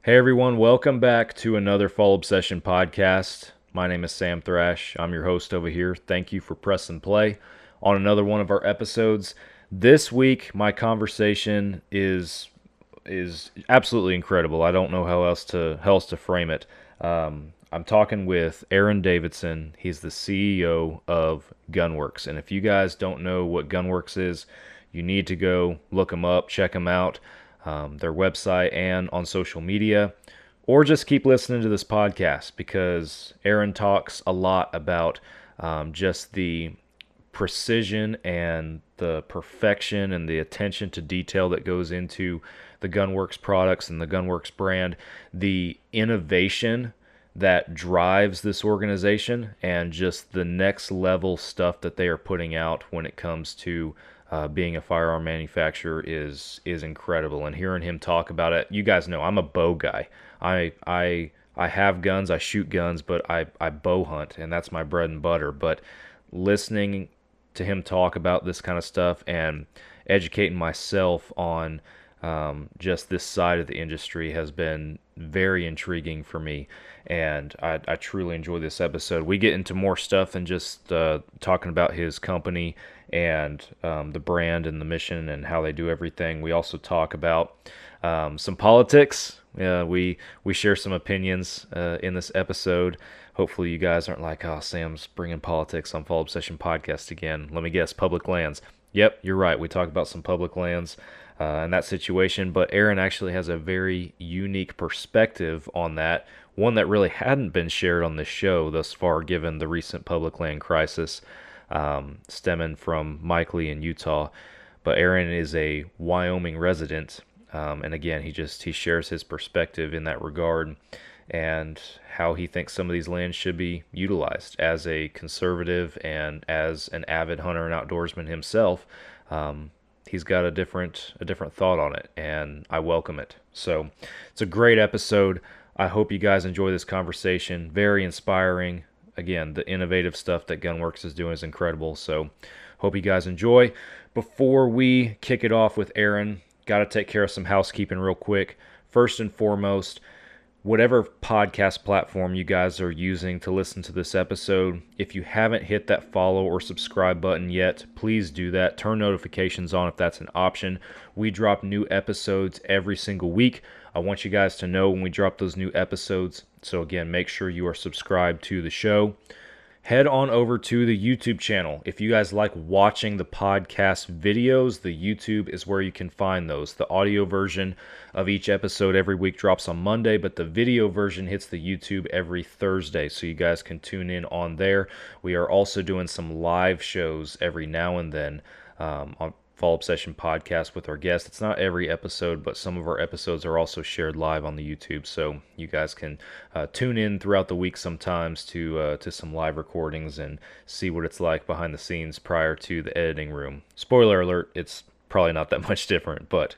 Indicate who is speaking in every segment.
Speaker 1: Hey everyone, welcome back to another Fall Obsession podcast. My name is Sam Thrash. I'm your host over here. Thank you for pressing play on another one of our episodes. This week, my conversation is absolutely incredible. I don't know how else to frame it. I'm talking with Aaron Davidson. He's the CEO of Gunwerks, and if you guys don't know what Gunwerks is, you need to go look them up, check them out, their website and on social media, or just keep listening to this podcast because Aaron talks a lot about just the precision and the perfection and the attention to detail that goes into the Gunwerks products and the Gunwerks brand, the innovation that drives this organization, and just the next level stuff that they are putting out when it comes to being a firearm manufacturer is incredible. And hearing him talk about it, you guys know I'm a bow guy. I have guns, I shoot guns, but I bow hunt, and that's my bread and butter. But listening to him talk about this kind of stuff and educating myself on just this side of the industry has been very intriguing for me, and I truly enjoy this episode. We get into more stuff than just talking about his company and the brand and the mission and how they do everything. We also talk about some politics. We share some opinions in this episode. Hopefully you guys aren't like, oh, Sam's bringing politics on Fall Obsession Podcast again. Let me guess, public lands. Yep, you're right. We talk about some public lands and that situation, but Aaron actually has a very unique perspective on that, one that really hadn't been shared on this show thus far, given the recent public land crisis stemming from Mike Lee in Utah. But Aaron is a Wyoming resident, and again, he shares his perspective in that regard and how he thinks some of these lands should be utilized as a conservative and as an avid hunter and outdoorsman himself. He's got a different thought on it, and I welcome it. So it's a great episode. I hope you guys enjoy this conversation. Very inspiring. Again, the innovative stuff that Gunwerks is doing is incredible. So hope you guys enjoy. Before we kick it off with Aaron, got to take care of some housekeeping real quick. First and foremost, whatever podcast platform you guys are using to listen to this episode, if you haven't hit that follow or subscribe button yet, please do that. Turn notifications on if that's an option. We drop new episodes every single week. I want you guys to know when we drop those new episodes. So again, make sure you are subscribed to the show. Head on over to the YouTube channel. If you guys like watching the podcast videos, the YouTube is where you can find those. The audio version of each episode every week drops on Monday, but the video version hits the YouTube every Thursday, so you guys can tune in on there. We are also doing some live shows every now and then on Fall Obsession Podcast with our guests. It's not every episode, but some of our episodes are also shared live on the YouTube, so you guys can tune in throughout the week sometimes to some live recordings and see what it's like behind the scenes prior to the editing room. Spoiler alert, it's probably not that much different, but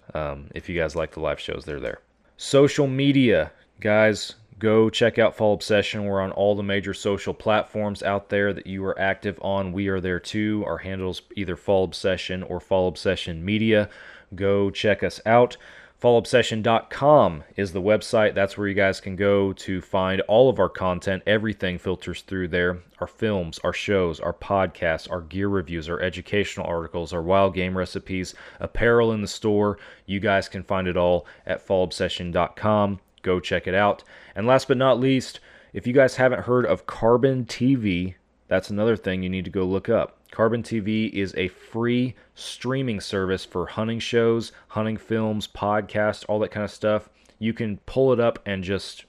Speaker 1: if you guys like the live shows, they're there. Social media, guys. Go check out Fall Obsession. We're on all the major social platforms out there that you are active on. We are there too. Our handle's either Fall Obsession or Fall Obsession Media. Go check us out. FallObsession.com is the website. That's where you guys can go to find all of our content. Everything filters through there. Our films, our shows, our podcasts, our gear reviews, our educational articles, our wild game recipes, apparel in the store. You guys can find it all at FallObsession.com. Go check it out. And last but not least, if you guys haven't heard of Carbon TV, that's another thing you need to go look up. Carbon TV is a free streaming service for hunting shows, hunting films, podcasts, all that kind of stuff. You can pull it up and just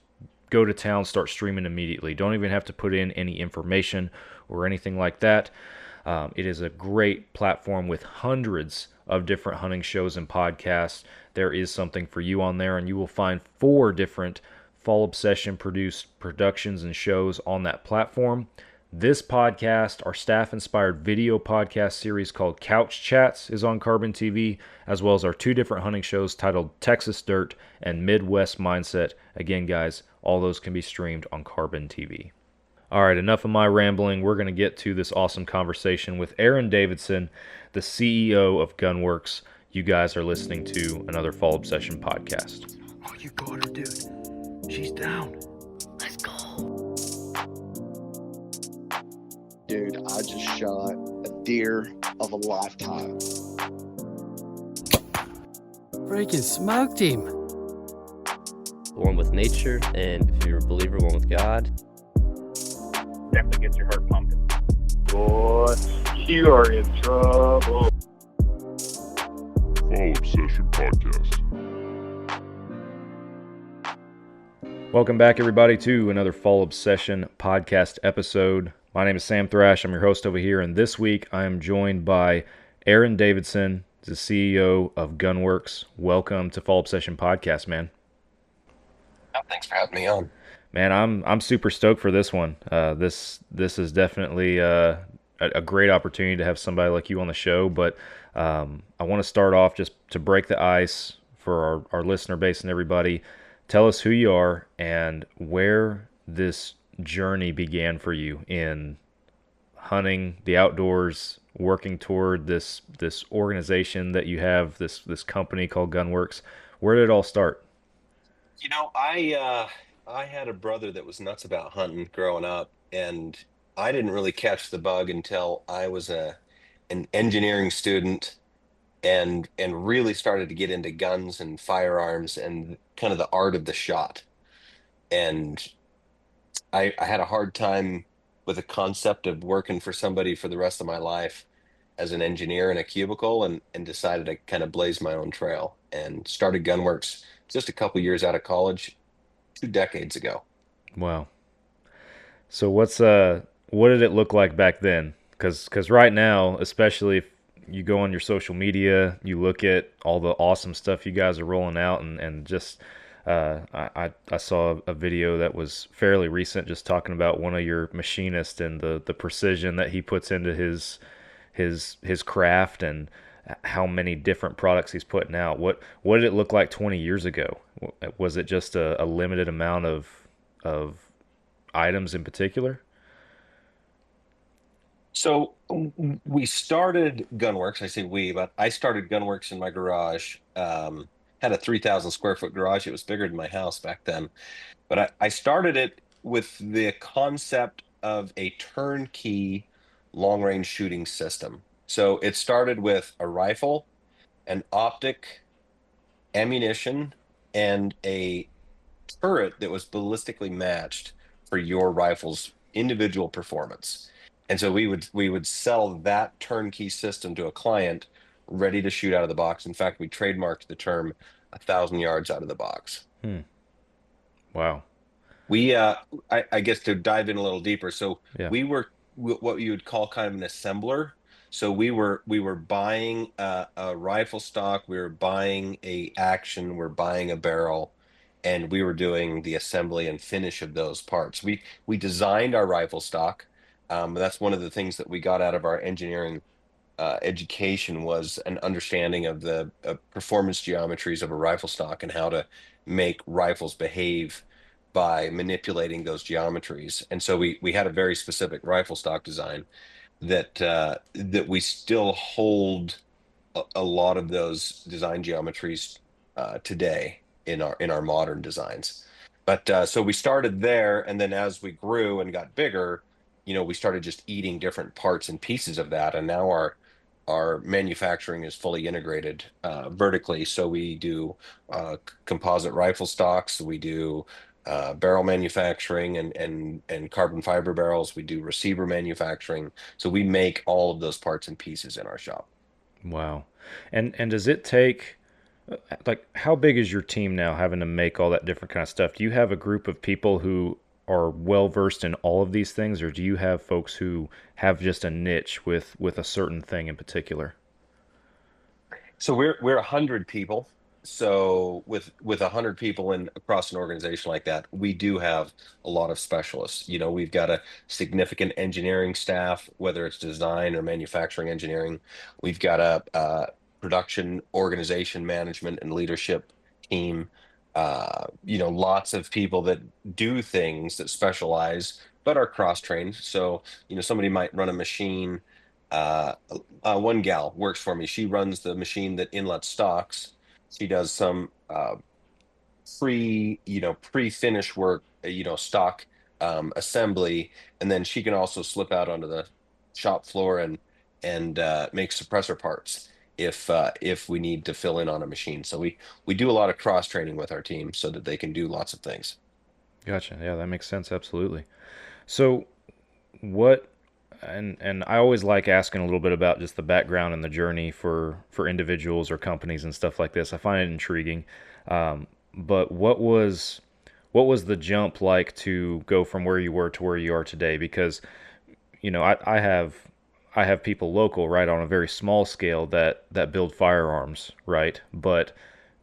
Speaker 1: go to town, start streaming immediately. Don't even have to put in any information or anything like that. It is a great platform with hundreds of different hunting shows and podcasts. There is something for you on there, and you will find 4 different Fall Obsession produced productions and shows on that platform. This podcast, our staff-inspired video podcast series called Couch Chats, is on Carbon TV, as well as our 2 different hunting shows titled Texas Dirt and Midwest Mindset. Again, guys, all those can be streamed on Carbon TV. All right, enough of my rambling. We're going to get to this awesome conversation with Aaron Davidson, the CEO of Gunwerks. You guys are listening to another Fall Obsession podcast.
Speaker 2: Oh, you got her, dude. She's down. Let's go.
Speaker 3: Dude, I just shot a deer of a lifetime.
Speaker 2: Freaking smoked him.
Speaker 4: One with nature, and if you're a believer, one with God.
Speaker 5: Definitely gets your heart pumping. Boy, you are in trouble.
Speaker 6: Follow-up Session Podcast.
Speaker 1: Welcome back, everybody, to another Follow-up Session podcast episode. My name is Sam Thrash. I'm your host over here, and this week I am joined by Aaron Davidson, the CEO of Gunwerks. Welcome to Follow-up Session podcast, man.
Speaker 4: Oh, thanks for having me on.
Speaker 1: Man, I'm super stoked for this one. This is definitely a great opportunity to have somebody like you on the show. But I want to start off just to break the ice for our listener base and everybody. Tell us who you are and where this journey began for you in hunting, the outdoors, working toward this organization that you have, this company called Gunwerks. Where did it all start?
Speaker 4: You know, I had a brother that was nuts about hunting growing up, and I didn't really catch the bug until I was an engineering student and really started to get into guns and firearms and kind of the art of the shot. And I had a hard time with the concept of working for somebody for the rest of my life as an engineer in a cubicle and decided to kind of blaze my own trail and started Gunworks just a couple years out of college 2 decades ago.
Speaker 1: Wow. So what did it look like back then? Because right now, especially if you go on your social media, you look at all the awesome stuff you guys are rolling out, and just I saw a video that was fairly recent, just talking about one of your machinists and the precision that he puts into his craft and how many different products he's putting out. What did it look like 20 years ago? Was it just a limited amount of items in particular?
Speaker 4: So we started Gunworks. I say we, but I started Gunworks in my garage. Had a 3,000 square foot garage. It was bigger than my house back then. But I started it with the concept of a turnkey long range shooting system. So it started with a rifle, an optic, ammunition, and a turret that was ballistically matched for your rifle's individual performance. And so we would sell that turnkey system to a client ready to shoot out of the box. In fact, we trademarked the term 1,000 yards out of the box.
Speaker 1: Hmm. Wow.
Speaker 4: We I guess to dive in a little deeper, so
Speaker 1: Yeah.
Speaker 4: we were what you would call kind of an assembler. So we were buying a rifle stock, we were buying a action, we're buying a barrel, and we were doing the assembly and finish of those parts. We designed our rifle stock. That's one of the things that we got out of our engineering education, was an understanding of the performance geometries of a rifle stock and how to make rifles behave by manipulating those geometries. And so we had a very specific rifle stock design that we still hold a lot of those design geometries today in our modern designs. But so we started there, and then as we grew and got bigger, we started just eating different parts and pieces of that, and now our manufacturing is fully integrated vertically. So we do composite rifle stocks, we do barrel manufacturing and carbon fiber barrels. We do receiver manufacturing. So we make all of those parts and pieces in our shop.
Speaker 1: Wow. And does it take, like, how big is your team now, having to make all that different kind of stuff? Do you have a group of people who are well versed in all of these things, or do you have folks who have just a niche with a certain thing in particular?
Speaker 4: So we're 100 people. So with 100 people in across an organization like that, we do have a lot of specialists. We've got a significant engineering staff, whether it's design or manufacturing engineering. We've got a production organization management and leadership team. Lots of people that do things that specialize but are cross-trained. So, somebody might run a machine. One gal works for me. She runs the machine that inlet stocks. She does some pre-finish work, stock assembly, and then she can also slip out onto the shop floor and make suppressor parts if we need to fill in on a machine. So we do a lot of cross training with our team so that they can do lots of things.
Speaker 1: Gotcha. Yeah, that makes sense. Absolutely. So what and I always like asking a little bit about just the background and the journey for individuals or companies and stuff like this. I find it intriguing. But what was the jump like to go from where you were to where you are today? Because I have people local, right, on a very small scale that build firearms, right? But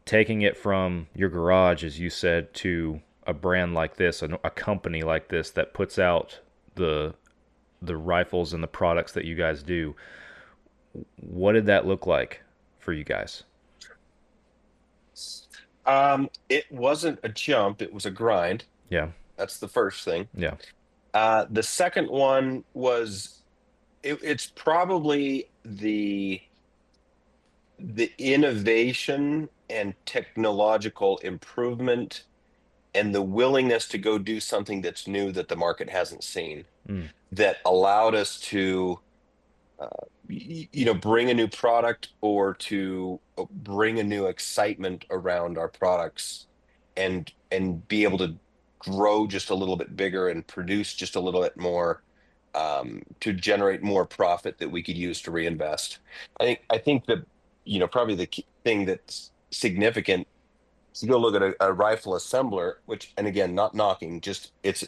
Speaker 1: taking it from your garage, as you said, to a brand like this, a company like this that puts out the rifles and the products that you guys do, what did that look like for you guys?
Speaker 4: It wasn't a jump, it was a grind.
Speaker 1: Yeah,
Speaker 4: That's the first thing.
Speaker 1: yeah.
Speaker 4: The second one was it's probably the innovation and technological improvement and the willingness to go do something that's new that the market hasn't seen
Speaker 1: Mm,
Speaker 4: that allowed us to bring a new product or to bring a new excitement around our products and be able to grow just a little bit bigger and produce just a little bit more, to generate more profit that we could use to reinvest. I think that probably the key thing that's significant, you go look at a rifle assembler, which, and again, not knocking, just it's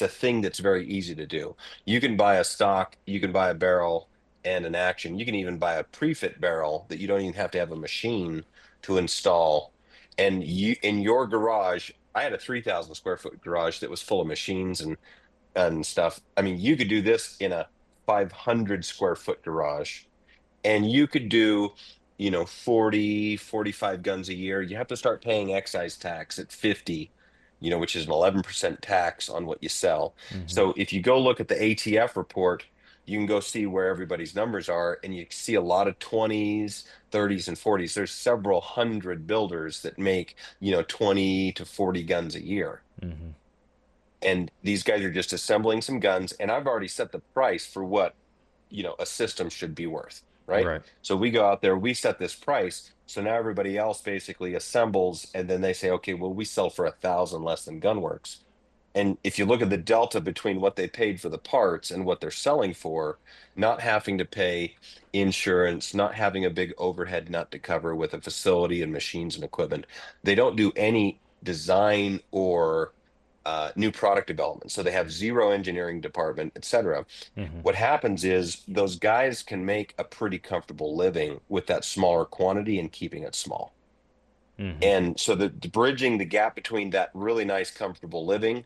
Speaker 4: a thing that's very easy to do. You can buy a stock, you can buy a barrel and an action. You can even buy a pre-fit barrel that you don't even have to have a machine to install. And you in your garage, I had a 3,000 square foot garage that was full of machines and stuff. I mean, you could do this in a 500 square foot garage and you could do 40 45 guns a year. You have to start paying excise tax at 50, which is an 11% tax on what you sell.
Speaker 1: hmm.
Speaker 4: So if you go look at the ATF report, you can go see where everybody's numbers are, and you see a lot of 20s, 30s, and 40s. There's several hundred builders that make 20 to 40 guns a year,
Speaker 1: Hmm.
Speaker 4: and these guys are just assembling some guns, and I've already set the price for what a system should be worth, right?
Speaker 1: Right.
Speaker 4: So we go out there, we set this price, so now everybody else basically assembles, and then they say, okay, well, we sell for 1,000 less than Gunwerks. And if you look at the delta between what they paid for the parts and what they're selling for, not having to pay insurance, not having a big overhead nut to cover with a facility and machines and equipment, they don't do any design or new product development. So they have zero engineering department, et cetera.
Speaker 1: Hmm.
Speaker 4: What happens is those guys can make a pretty comfortable living with that smaller quantity and keeping it small.
Speaker 1: Hmm.
Speaker 4: And so the bridging the gap between that really nice, comfortable living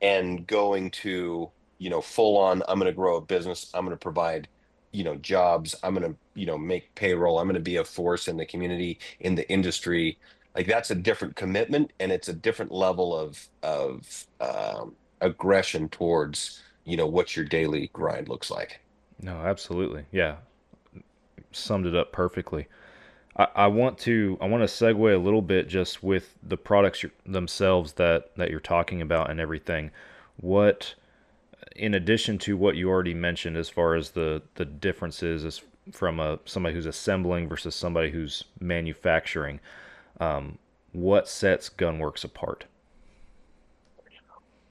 Speaker 4: and going to, full on, I'm going to grow a business, I'm going to provide, jobs, I'm going to, make payroll, I'm going to be a force in the community, in the industry. Like that's a different commitment and it's a different level of aggression towards, what your daily grind looks like.
Speaker 1: No, absolutely. Yeah, summed it up perfectly. I want to segue a little bit just with the products themselves that you're talking about and everything. What, in addition to what you already mentioned, as far as the differences as from somebody who's assembling versus somebody who's manufacturing, what sets Gunworks apart?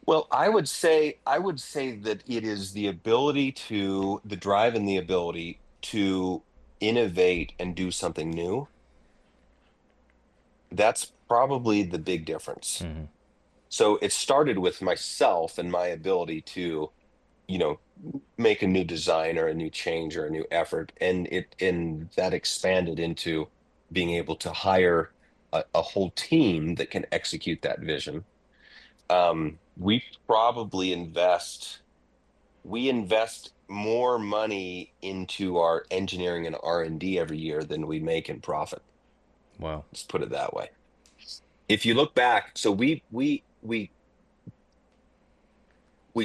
Speaker 4: Well, I would say that it is the drive and the ability to innovate and do something new. That's probably the big difference.
Speaker 1: Hmm.
Speaker 4: So it started with myself and my ability to, you know, make a new design or a new change or a new effort, and that expanded into being able to hire a whole team that can execute that vision. We probably invest more money into our engineering and R&D every year than we make in profit.
Speaker 1: Wow.
Speaker 4: Let's put it that way. If you look back, so we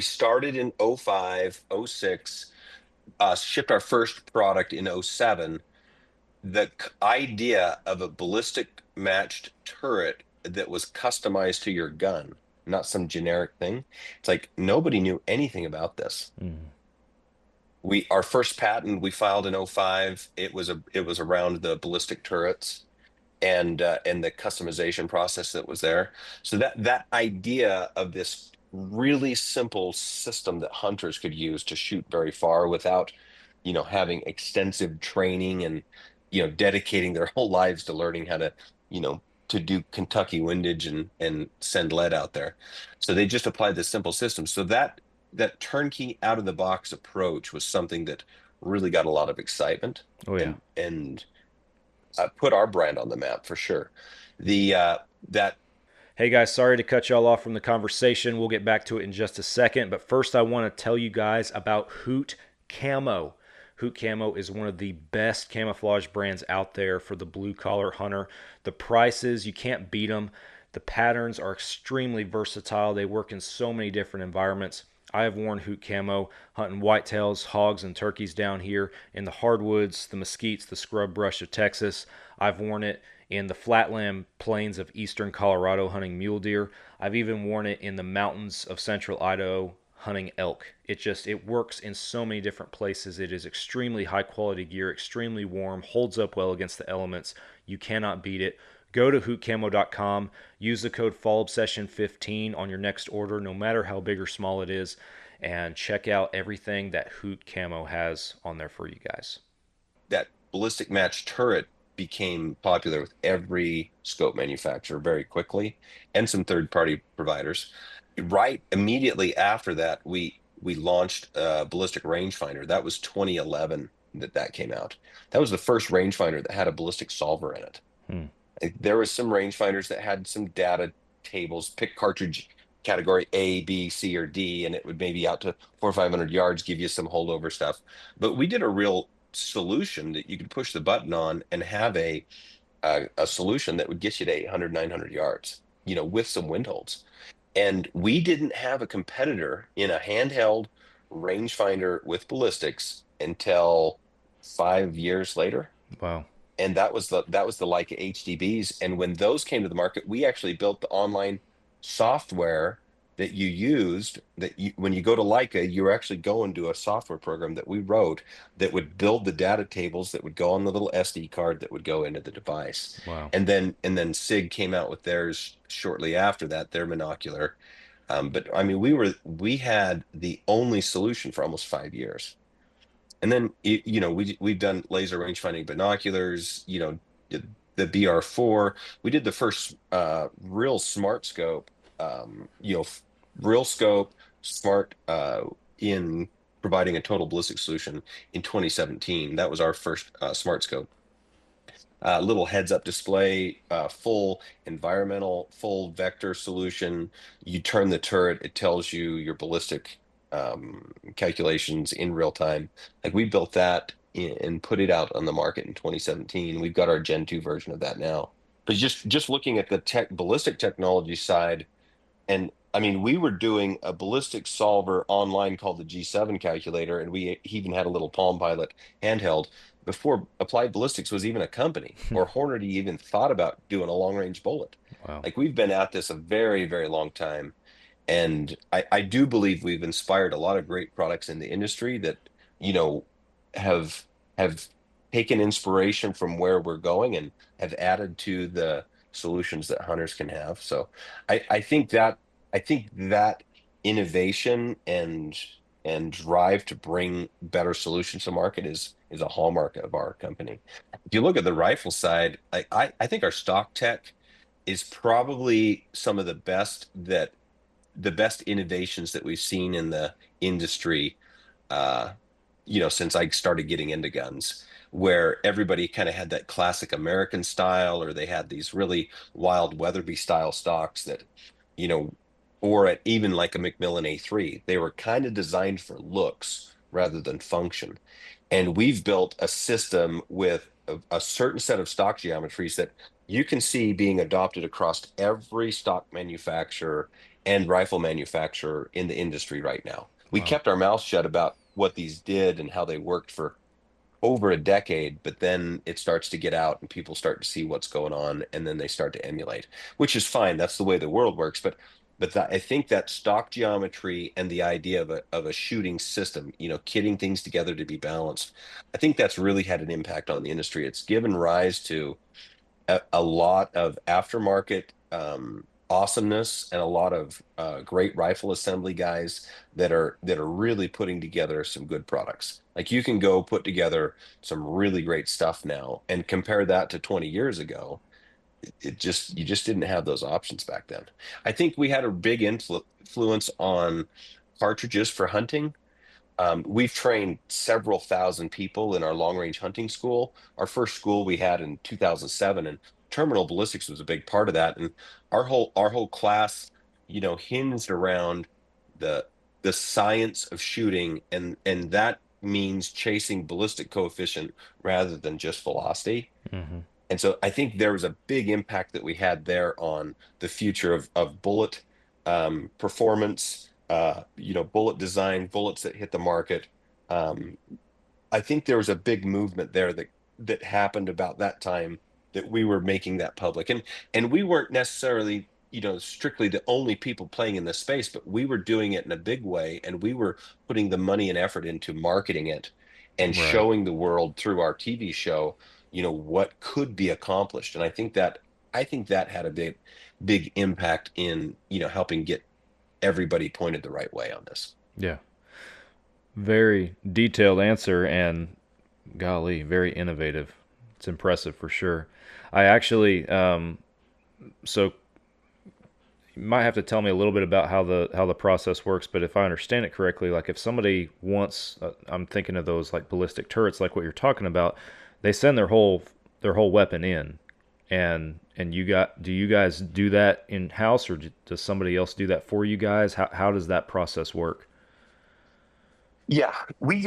Speaker 4: started in '05, '06, shipped our first product in '07. The idea of a ballistic matched turret that was customized to your gun, not some generic thing. It's like nobody knew anything about this. Our first patent we filed in '05. It was around the ballistic turrets and the customization process that was there. So that idea of this really simple system that hunters could use to shoot very far without, having extensive training and, dedicating their whole lives to learning how to do Kentucky windage and send lead out there. So they just applied this simple system. So that turnkey out of the box approach was something that really got a lot of excitement
Speaker 1: Oh yeah.
Speaker 4: and put our brand on the map for sure. The that
Speaker 1: Hey guys, sorry to cut y'all off from the conversation. We'll get back to it in just a second, but first I want to tell you guys about Hoot Camo. Hoot Camo is one of the best camouflage brands out there for the blue collar hunter. The prices, you can't beat them. The patterns are extremely versatile. They work in so many different environments. I have worn Hoot Camo hunting whitetails, hogs, and turkeys down here in the hardwoods, the mesquites, the scrub brush of Texas. I've worn it in the flatland plains of eastern Colorado hunting mule deer. I've even worn it in the mountains of central Idaho hunting elk. It works in so many different places. It is extremely high quality gear, extremely warm, holds up well against the elements. You cannot beat it. Go to hootcamo.com, use the code FallObsession15 on your next order, no matter how big or small it is, and check out everything that Hoot Camo has on there for you guys.
Speaker 4: that ballistic match turret became popular with every scope manufacturer very quickly, and some third-party providers. Right immediately after that, we launched a ballistic rangefinder. That was 2011 that came out. That was the first rangefinder that had a ballistic solver in it.
Speaker 1: Hmm.
Speaker 4: There was some rangefinders that had some data tables, pick cartridge category A, B, C, or D, and it would maybe out to 400 or 500 yards give you some holdover stuff. But we did a real solution that you could push the button on and have a solution that would get you to 800, 900 yards, with some wind holds. And we didn't have a competitor in a handheld rangefinder with ballistics until 5 years later.
Speaker 1: Wow.
Speaker 4: And that was the Leica HDBs. And when those came to the market, we actually built the online software that you used. When you go to Leica, you're actually going to a software program that we wrote that would build the data tables that would go on the little SD card that would go into the device.
Speaker 1: Wow.
Speaker 4: And then SIG came out with theirs shortly after that, their monocular. But I mean, we had the only solution for almost 5 years. And then we've done laser range finding binoculars, the BR4. We did the first real smart scope, real scope smart in providing a total ballistic solution in 2017. That was our first smart scope. Little heads-up display, full environmental, full vector solution. You turn the turret, it tells you your ballistic calculations in real time. Like we built that and put it out on the market in 2017. We've got our Gen 2 version of that now. But just looking at the ballistic technology side, and I mean, we were doing a ballistic solver online called the G7 calculator, and we even had a little Palm Pilot handheld before Applied Ballistics was even a company, or Hornady even thought about doing a long range bullet.
Speaker 1: Wow.
Speaker 4: Like we've been at this a very, very long time. And I do believe we've inspired a lot of great products in the industry that, you know, have have taken inspiration from where we're going and have added to the solutions that hunters can have. So I think that innovation and drive to bring better solutions to market is a hallmark of our company. If you look at the rifle side, I think our stock tech is probably some of the best innovations that we've seen in the industry, uh, since I started getting into guns, where everybody kind of had that classic American style, or they had these really wild Weatherby style stocks that, you know, or even like a Macmillan A3, they were kind of designed for looks rather than function. And we've built a system with a certain set of stock geometries that you can see being adopted across every stock manufacturer and rifle manufacturer in the industry right now. We
Speaker 1: Wow.
Speaker 4: kept our mouth shut about what these did and how they worked for over a decade, but then it starts to get out and people start to see what's going on, and then they start to emulate, which is fine. That's the way the world works. I think that stock geometry and the idea of a shooting system, kitting things together to be balanced, I think that's really had an impact on the industry. It's given rise to a lot of aftermarket awesomeness and a lot of great rifle assembly guys that are really putting together some good products. Like you can go put together some really great stuff now and compare that to 20 years ago. It just you just didn't have those options back then. I think we had a big influence on cartridges for hunting. We've trained several thousand people in our long range hunting school. Our first school we had in 2007, and terminal ballistics was a big part of that. And our whole class, hinged around the the science of shooting, and that means chasing ballistic coefficient rather than just velocity.
Speaker 1: Hmm.
Speaker 4: And so I think there was a big impact that we had there on the future of bullet performance, bullet design, bullets that hit the market. Um, I think there was a big movement there that happened about that time that we were making that public. And we weren't necessarily, strictly the only people playing in this space, but we were doing it in a big way, and we were putting the money and effort into marketing it and
Speaker 1: Right.
Speaker 4: showing the world through our TV show, what could be accomplished. And I think that had a big impact in, helping get everybody pointed the right way on this.
Speaker 1: Yeah. Very detailed answer and golly, very innovative. It's impressive for sure. I actually, so you might have to tell me a little bit about how the process works. But if I understand it correctly, like if somebody wants, I'm thinking of those like ballistic turrets, like what you're talking about, they send their whole weapon in, and do you guys do that in house, or does somebody else do that for you guys? How does that process work?
Speaker 4: Yeah, we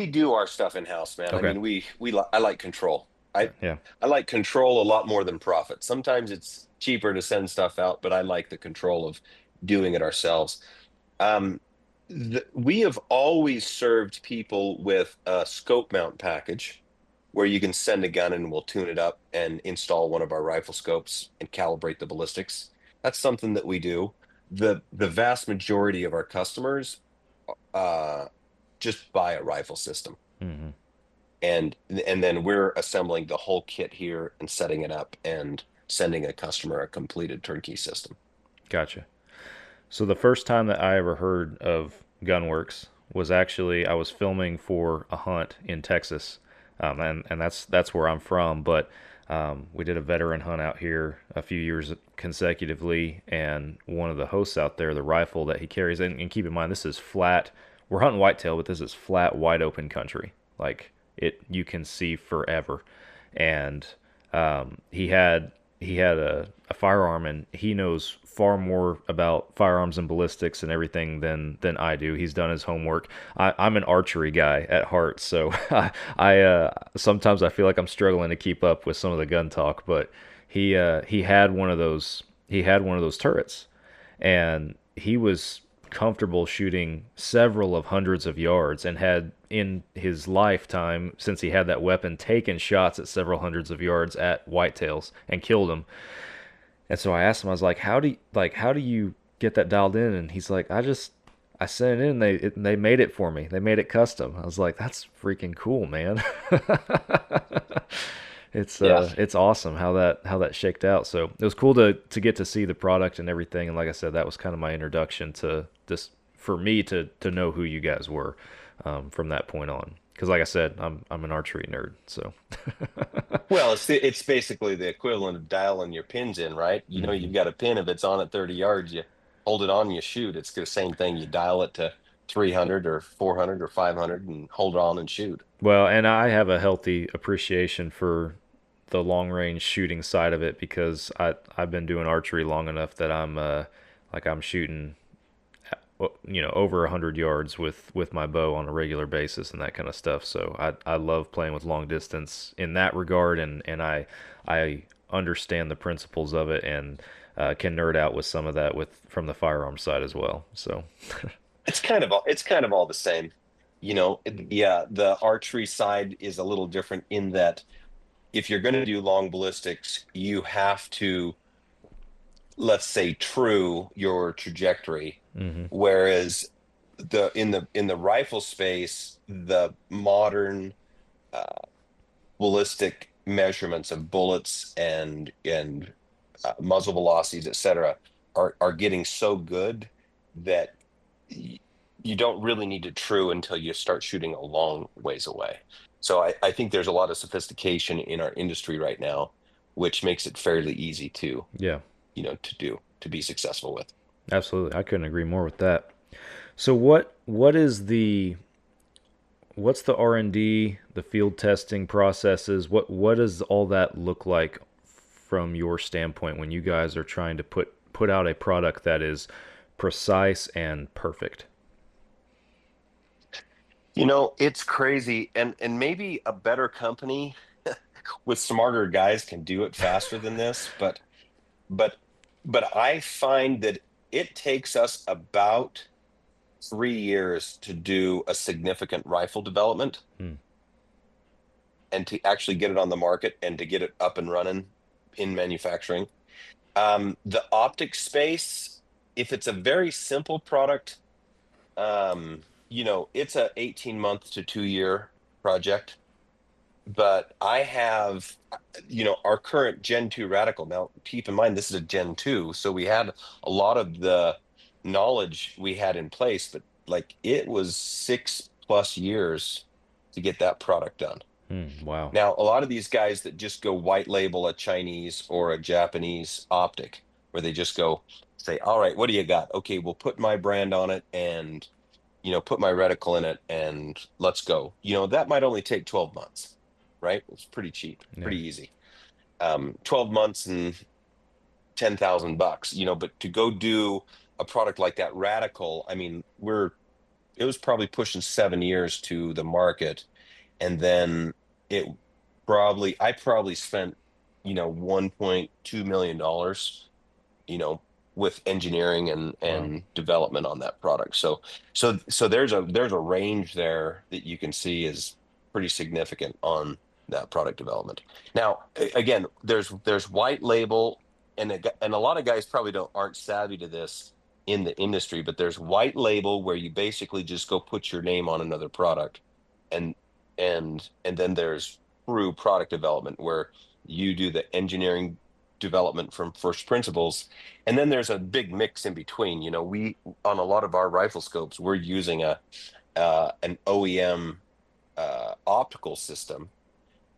Speaker 4: do our stuff in house, man. I
Speaker 1: Okay.
Speaker 4: mean, I like control. I
Speaker 1: Yeah.
Speaker 4: I like control a lot more than profit. Sometimes it's cheaper to send stuff out, but I like the control of doing it ourselves. Um, we have always served people with a scope mount package where you can send a gun and we'll tune it up and install one of our rifle scopes and calibrate the ballistics. That's something that we do. The vast majority of our customers uh, just buy a rifle system,
Speaker 1: Hmm.
Speaker 4: and then we're assembling the whole kit here and setting it up and sending a customer a completed turnkey system.
Speaker 1: Gotcha. So the first time that I ever heard of Gunwerks was actually I was filming for a hunt in Texas, and that's where I'm from. But we did a veteran hunt out here a few years consecutively, and one of the hosts out there, the rifle that he carries, and keep in mind this is flat. We're hunting whitetail, but this is flat, wide open country. Like it, you can see forever, and he had a firearm, and he knows far more about firearms and ballistics and everything than I do. He's done his homework. I'm an archery guy at heart, so I sometimes I feel like I'm struggling to keep up with some of the gun talk. But he had one of those turrets, and he was comfortable shooting several of hundreds of yards, and had in his lifetime since he had that weapon taken shots at several hundreds of yards at whitetails and killed them. And so I asked him, I was like, how do you get that dialed in? And he's like, I sent it in, and they made it for me. They made it custom. I was like, that's freaking cool, man.
Speaker 4: Yeah.
Speaker 1: It's awesome how that shaked out. So it was cool to get to see the product and everything. And like I said, that was kind of my introduction to this, for me to know who you guys were, from that point on. Because like I said, I'm an archery nerd. So.
Speaker 4: Well, it's basically the equivalent of dialing your pins in, right?
Speaker 1: Hmm.
Speaker 4: You've got a pin. If it's on at 30 yards, you hold it on, you shoot. It's the same thing. You dial it to 300 or 400 or 500 and hold it on and shoot.
Speaker 1: Well, and I have a healthy appreciation for the long range shooting side of it, because I've been doing archery long enough that I'm shooting, over 100 yards with my bow on a regular basis and that kind of stuff. So I love playing with long distance in that regard, and I understand the principles of it, and can nerd out with some of that with from the firearm side as well. So.
Speaker 4: It's kind of all the same. Yeah, the archery side is a little different in that if you're going to do long ballistics, you have to, let's say, true your trajectory.
Speaker 1: Mm-hmm.
Speaker 4: Whereas in the rifle space, the modern uh, ballistic measurements of bullets and muzzle velocities, et cetera, are getting so good that you don't really need to true until you start shooting a long ways away. So I think there's a lot of sophistication in our industry right now, which makes it fairly easy to,
Speaker 1: Yeah,
Speaker 4: to be successful with.
Speaker 1: absolutely. I couldn't agree more with that. So what's the R&D, the field testing processes? What does all that look like from your standpoint when you guys are trying to put out a product that is precise and perfect?
Speaker 4: It's crazy, and maybe a better company with smarter guys can do it faster than this, but but I find that it takes us about 3 years to do a significant rifle development
Speaker 1: Hmm.
Speaker 4: and to actually get it on the market and to get it up and running in manufacturing. The optic space, if it's a very simple product, it's a 18-month to 2 year project. But I have, our current Gen 2 radical. Now, keep in mind, this is a Gen 2, so we had a lot of the knowledge we had in place, but like it was 6+ years to get that product done.
Speaker 1: Hmm. Wow.
Speaker 4: Now, a lot of these guys that just go white label a Chinese or a Japanese optic, where they just go say, all right, what do you got? Okay, we'll put my brand on it and, put my reticle in it and let's go. That might only take 12 months, right? It's pretty cheap,
Speaker 1: Yeah.
Speaker 4: pretty easy. 12 months and $10,000, but to go do a product like that radical, I mean, it was probably pushing 7 years to the market. And then it I probably spent, $1.2 million, you know, with engineering and
Speaker 1: Wow.
Speaker 4: and development on that product. So there's a range there that you can see is pretty significant on that product development. Now, again, there's white label, and a lot of guys probably aren't savvy to this in the industry, but there's white label where you basically just go put your name on another product, and and then there's true product development where you do the engineering development from first principles, and then there's a big mix in between. We on a lot of our rifle scopes, we're using an OEM optical system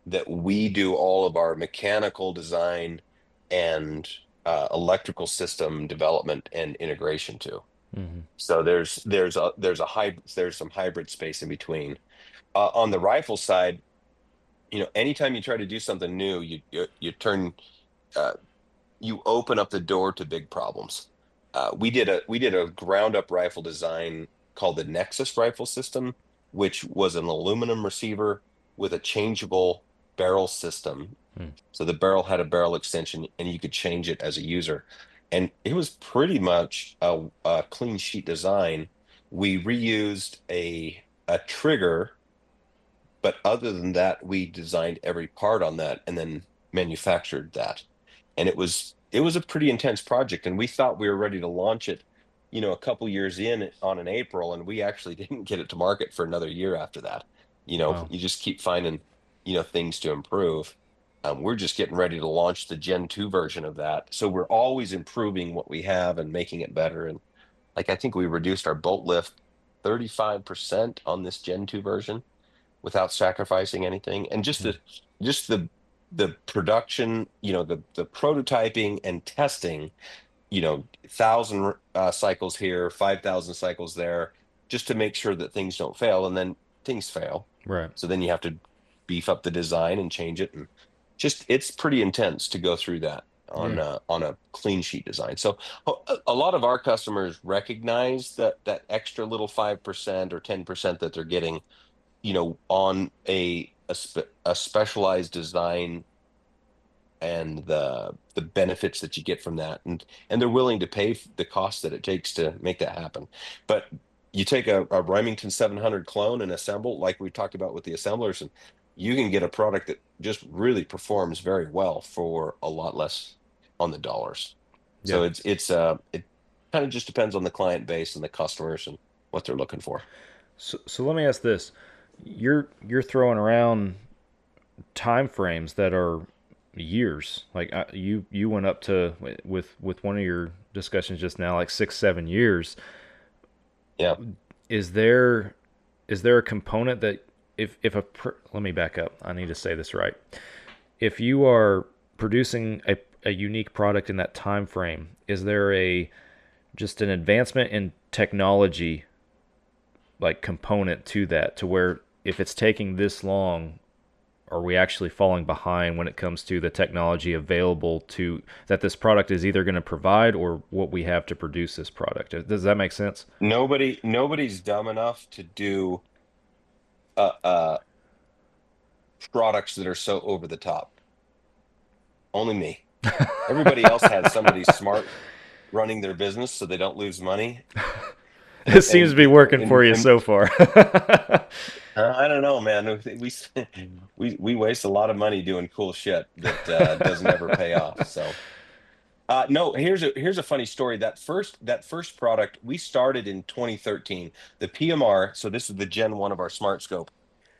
Speaker 4: that we do all of our mechanical design and electrical system development and integration to.
Speaker 1: Hmm.
Speaker 4: So there's some hybrid space in between. On the rifle side, anytime you try to do something new, uh, you open up the door to big problems. We did a ground up rifle design called the Nexus rifle system, which was an aluminum receiver with a changeable barrel system.
Speaker 1: Hmm.
Speaker 4: So the barrel had a barrel extension, and you could change it as a user. And it was pretty much a clean sheet design. We reused a trigger, but other than that, we designed every part on that and then manufactured that. And it was a pretty intense project. And we thought we were ready to launch it, a couple years in on an April, and we actually didn't get it to market for another year after that.
Speaker 1: Wow.
Speaker 4: You just keep finding, things to improve. We're just getting ready to launch the Gen 2 version of that. So we're always improving what we have and making it better. And like I think we reduced our bolt lift 35% on this Gen 2 version without sacrificing anything. And
Speaker 1: Hmm.
Speaker 4: just the production, the prototyping and testing, 1,000 cycles here, 5,000 cycles there, just to make sure that things don't fail. And then things fail.
Speaker 1: Right.
Speaker 4: So then you have to beef up the design and change it. And just it's pretty intense to go through that
Speaker 1: Yeah.
Speaker 4: on a clean sheet design. So a lot of our customers recognize that extra little 5% or 10% that they're getting, on a specialized design and the benefits that you get from that, and they're willing to pay the cost that it takes to make that happen. But You take a Remington 700 clone and assemble, like we talked about with the assemblers, and you can get a product that just really performs very well for a lot less on the dollars.
Speaker 1: Yeah.
Speaker 4: So it kind of just depends on the client base and the customers and what they're looking for.
Speaker 1: So let me ask this: you're throwing around time frames that are years. Like you went up to with one of your discussions just now, like 6 7 years.
Speaker 4: Yeah.
Speaker 1: Is there a component that if let me back up. I need to say this right. If you are producing a unique product in that time frame, is there a just an advancement in technology like component to that to where if it's taking this long, are we actually falling behind when it comes to the technology available to that this product is either going to provide or what we have to produce this product? Does that make sense?
Speaker 4: Nobody's dumb enough to do uh products that are so over the top. Only me. Everybody else has somebody smart running their business so they don't lose money.
Speaker 1: It seems to be working for you
Speaker 4: And
Speaker 1: so far.
Speaker 4: I don't know, man. We waste a lot of money doing cool shit that doesn't ever pay off. So no, here's a funny story. That first product we started in 2013, the PMR. So this is the Gen 1 of our Smart Scope.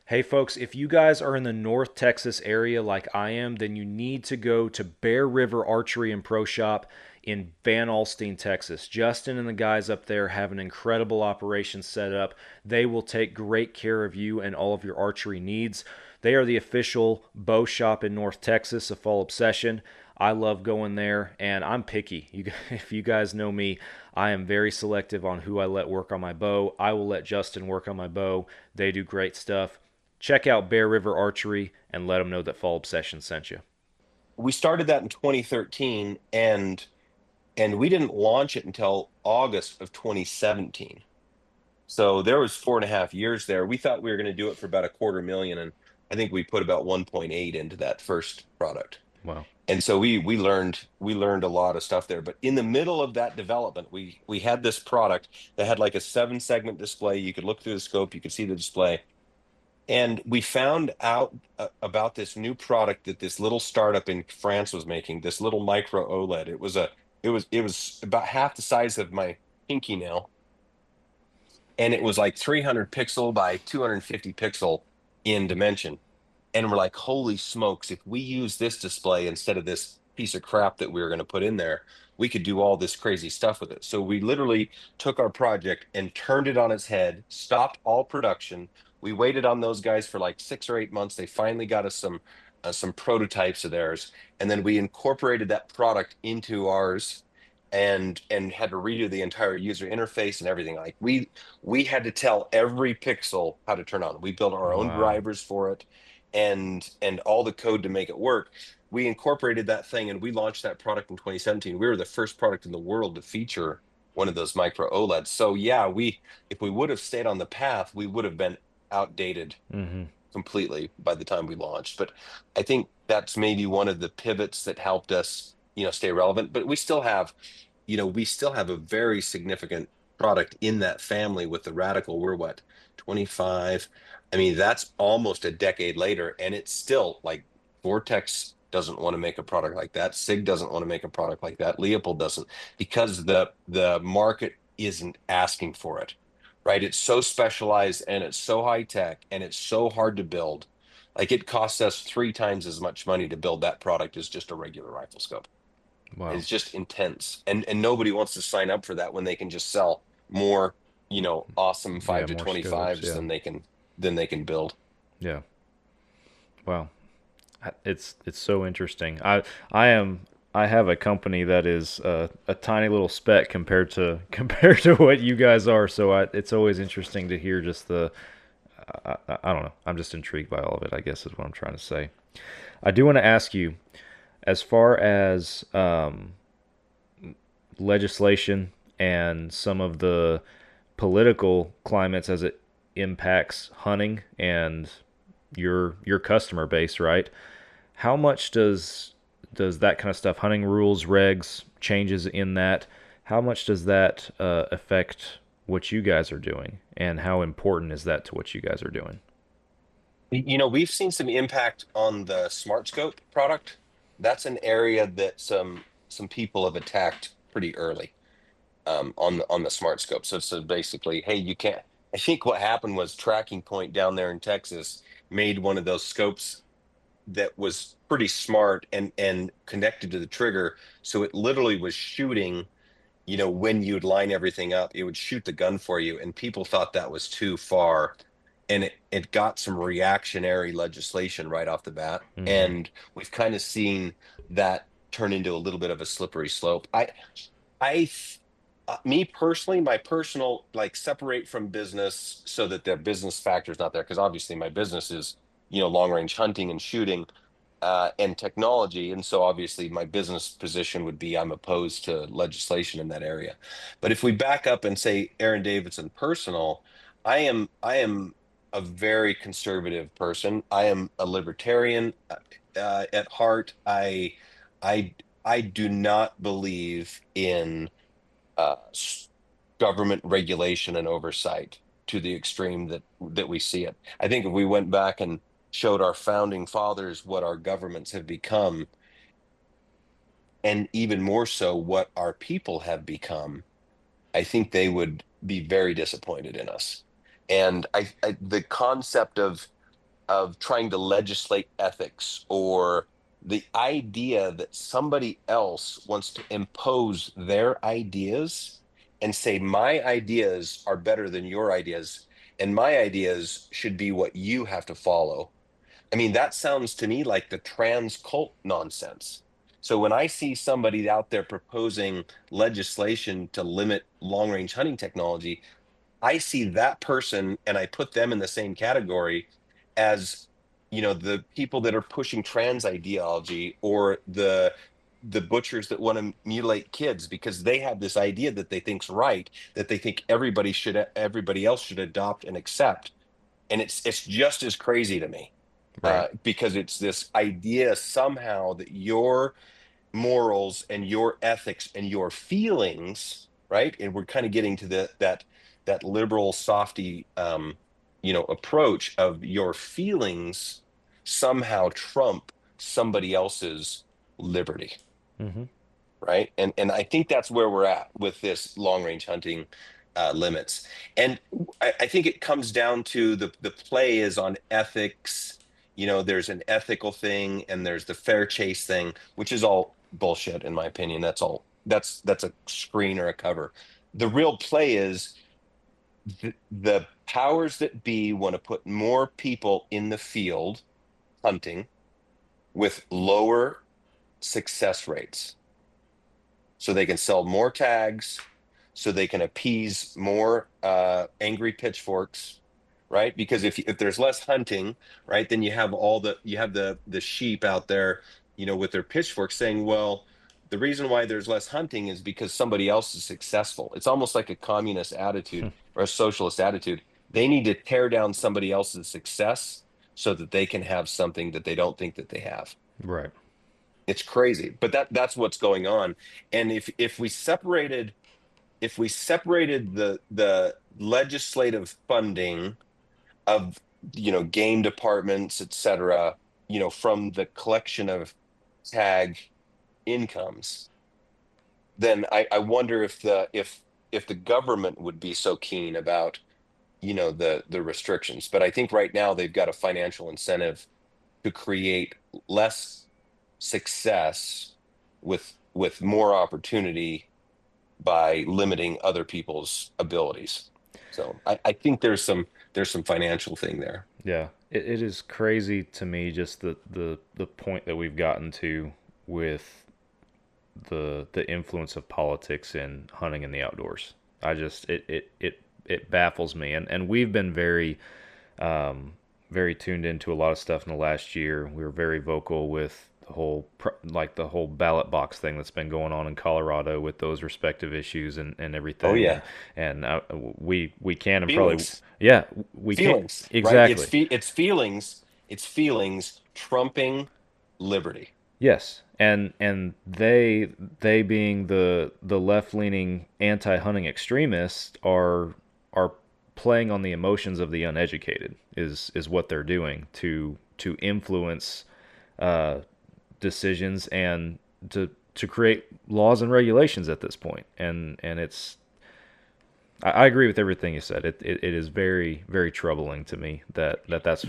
Speaker 1: Hey, folks, if you guys are in the North Texas area like I am, then you need to go to Bear River Archery and Pro Shop in Van Alstyne, Texas. Justin and the guys up there have an incredible operation set up. They will take great care of you and all of your archery needs. They are the official bow shop in North Texas, a Fall Obsession. I love going there, and I'm picky. If you guys know me, I am very selective on who I let work on my bow. I will let Justin work on my bow. They do great stuff. Check out Bear River Archery and let them know that Fall Obsession sent you.
Speaker 4: We started that in 2013, and we didn't launch it until August of 2017. So there was 4.5 years there. We thought we were going to do it for about a quarter million, and I think we put about 1.8 into that first product.
Speaker 1: Wow.
Speaker 4: And so we learned a lot of stuff there. But in the middle of that development, we had this product that had like a 7 segment display. You could look through the scope, you could see the display. And we found out about this new product that this little startup in France was making, this little micro OLED. It was about half the size of my pinky nail, and it was like 300 pixel by 250 pixel in dimension. And we're like, holy smokes, if we use this display instead of this piece of crap that we were going to put in there, we could do all this crazy stuff with it. So we literally took our project and turned it on its head, stopped all production. We waited on those guys for like 6 or 8 months. They finally got us some prototypes of theirs, and then we incorporated that product into ours and had to redo the entire user interface and everything. Like we had to tell every pixel how to turn on. We built our own
Speaker 1: Wow.
Speaker 4: drivers for it and all the code to make it work. We incorporated that thing and we launched that product in 2017. We were the first product in the world to feature one of those micro OLEDs. So yeah, we if we would have stayed on the path, we would have been outdated
Speaker 1: Mm-hmm.
Speaker 4: completely by the time we launched. But I think that's maybe one of the pivots that helped us, stay relevant. But we still have a very significant product in that family with the Radical. We're what, 25? I mean, that's almost a decade later, and it's still like Vortex doesn't want to make a product like that. SIG doesn't want to make a product like that. Leopold doesn't, because the market isn't asking for it, right? It's so specialized and it's so high tech and it's so hard to build. Like it costs us 3 times as much money to build that product as just a regular rifle scope.
Speaker 1: Wow.
Speaker 4: It's just intense, and nobody wants to sign up for that when they can just sell more, awesome
Speaker 1: Yeah,
Speaker 4: 5 to
Speaker 1: more scopes.
Speaker 4: 25s
Speaker 1: Yeah.
Speaker 4: than they can build.
Speaker 1: Yeah. Wow. It's so interesting. I have a company that is a tiny little speck compared to compared to what you guys are. So it's always interesting to hear just the I don't know. I'm just intrigued by all of it, I guess is what I'm trying to say. I do want to ask you, as far as legislation and some of the political climates as it impacts hunting and your customer base, right? How much does that kind of stuff, hunting rules, regs, changes in that, how much does that affect what you guys are doing, and how important is that to what you guys are doing?
Speaker 4: We've seen some impact on the Smart Scope product. That's an area that some people have attacked pretty early, on the Smart Scope. So basically, hey, you can't. I think what happened was Tracking Point down there in Texas made one of those scopes that was pretty smart and connected to the trigger, so it literally was shooting. When you'd line everything up, it would shoot the gun for you, and people thought that was too far, and it got some reactionary legislation right off the bat,
Speaker 1: Hmm.
Speaker 4: and we've kind of seen that turn into a little bit of a slippery slope. I Me personally, my personal, like, separate from business so that the business factor is not there, because obviously my business is long range hunting and shooting, and technology. And so obviously my business position would be I'm opposed to legislation in that area. But if we back up and say Aaron Davidson personal, I am a very conservative person. I am a libertarian, at heart. I I do not believe in uh, s- government regulation and oversight to the extreme that we see it. I think if we went back and showed our founding fathers what our governments have become, and even more so what our people have become, I think they would be very disappointed in us. And the concept of trying to legislate ethics, or the idea that somebody else wants to impose their ideas and say, my ideas are better than your ideas, and my ideas should be what you have to follow. I mean, that sounds to me like the trans cult nonsense. So when I see somebody out there proposing legislation to limit long range hunting technology, I see that person and I put them in the same category as, the people that are pushing trans ideology, or the butchers that want to mutilate kids because they have this idea that they think's right, that they think everybody else should adopt and accept. And it's just as crazy to me,
Speaker 1: Right.
Speaker 4: because it's this idea somehow that your morals and your ethics and your feelings, right? And we're kind of getting to that liberal softy, approach of your feelings somehow trump somebody else's liberty,
Speaker 1: Hmm.
Speaker 4: right? And I think that's where we're at with this long range hunting, limits. And I think it comes down to the play is on ethics. There's an ethical thing and there's the fair chase thing, which is all bullshit in my opinion. That's a screen or a cover. The real play is the powers that be want to put more people in the field hunting with lower success rates, so they can sell more tags, so they can appease more angry pitchforks, right? Because if there's less hunting, right, then you have the sheep out there, with their pitchforks saying, well, the reason why there's less hunting is because somebody else is successful. It's almost like a communist attitude or a socialist attitude. They need to tear down somebody else's success so that they can have something that they don't think that they have.
Speaker 1: Right.
Speaker 4: It's crazy, but that's what's going on. And if we separated the legislative funding of, game departments, et cetera, from the collection of tag incomes, then I wonder if the government would be so keen about, the restrictions. But I think right now they've got a financial incentive to create less success with more opportunity by limiting other people's abilities. So I think there's some financial thing there.
Speaker 1: Yeah. It is crazy to me, just the point that we've gotten to with the influence of politics in hunting in the outdoors. I just it baffles me, and we've been very tuned into a lot of stuff in the last year. We were very vocal with the whole ballot box thing that's been going on in Colorado with those respective issues and
Speaker 4: Oh
Speaker 1: everything,
Speaker 4: yeah,
Speaker 1: and we can and probably,
Speaker 4: feelings,
Speaker 1: yeah, we can
Speaker 4: feelings, right? It's
Speaker 1: exactly.
Speaker 4: fe- it's feelings, it's feelings trumping liberty.
Speaker 1: Yes, and they being the left leaning anti hunting extremists are playing on the emotions of the uneducated is what they're doing to influence uh, decisions and to create laws and regulations at this point. And it's I agree with everything you said. It is very very troubling to me
Speaker 4: You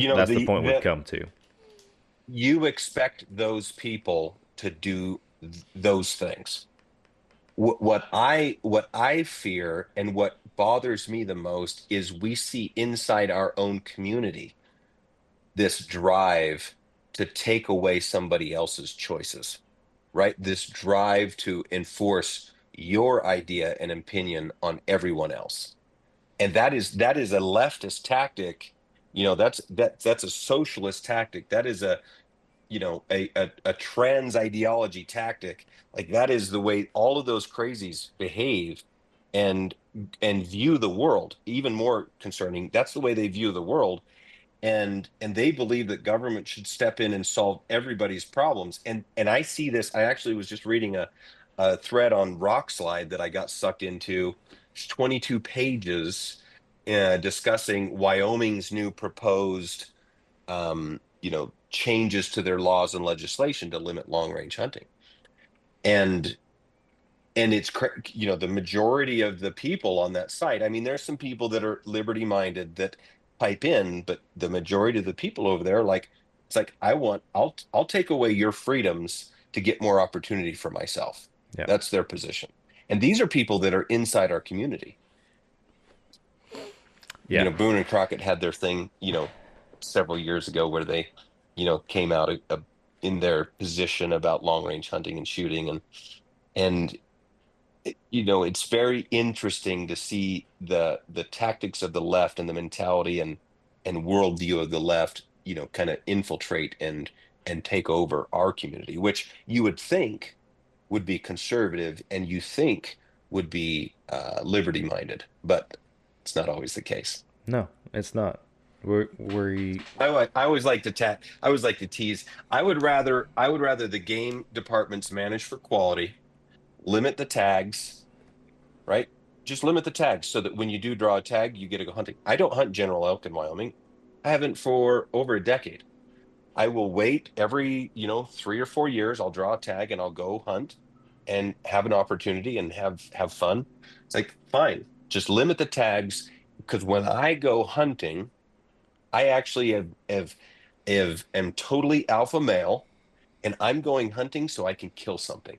Speaker 4: know,
Speaker 1: that's the point we've
Speaker 4: the
Speaker 1: come to.
Speaker 4: you expect those people to do those things. What I fear and what bothers me the most is we see inside our own community this drive to take away somebody else's choices, right? This drive to enforce your idea and opinion on everyone else. And that is a leftist tactic. That's a socialist tactic. That is a trans ideology tactic. Like that is the way all of those crazies behave and and view the world. Even more concerning, that's the way they view the world, and they believe that government should step in and solve everybody's problems. And I see this. I actually was just reading a thread on Rockslide that I got sucked into. It's 22 pages discussing Wyoming's new proposed changes to their laws and legislation to limit long range hunting. And the majority of the people on that site, I mean, there's some people that are liberty minded that pipe in, but the majority of the people over there, like, it's like, I'll take away your freedoms to get more opportunity for myself.
Speaker 1: Yeah.
Speaker 4: That's their position. And these are people that are inside our community.
Speaker 1: Yeah.
Speaker 4: Boone and Crockett had their thing, several years ago where they, came out in their position about long range hunting and shooting, and it's very interesting to see the tactics of the left and the mentality and worldview of the left, kind of infiltrate and take over our community, which you would think would be conservative and you think would be liberty minded, but it's not always the case.
Speaker 1: No, it's not. We
Speaker 4: I always like to I always like to tease. I would rather the game departments manage for quality, limit the tags, right? Just limit the tags so that when you do draw a tag, you get to go hunting. I don't hunt general elk in Wyoming. I haven't for over a decade. I will wait every, 3 or 4 years. I'll draw a tag and I'll go hunt and have an opportunity and have fun. It's like, fine, just limit the tags, because when I go hunting, I actually am totally alpha male, and I'm going hunting so I can kill something.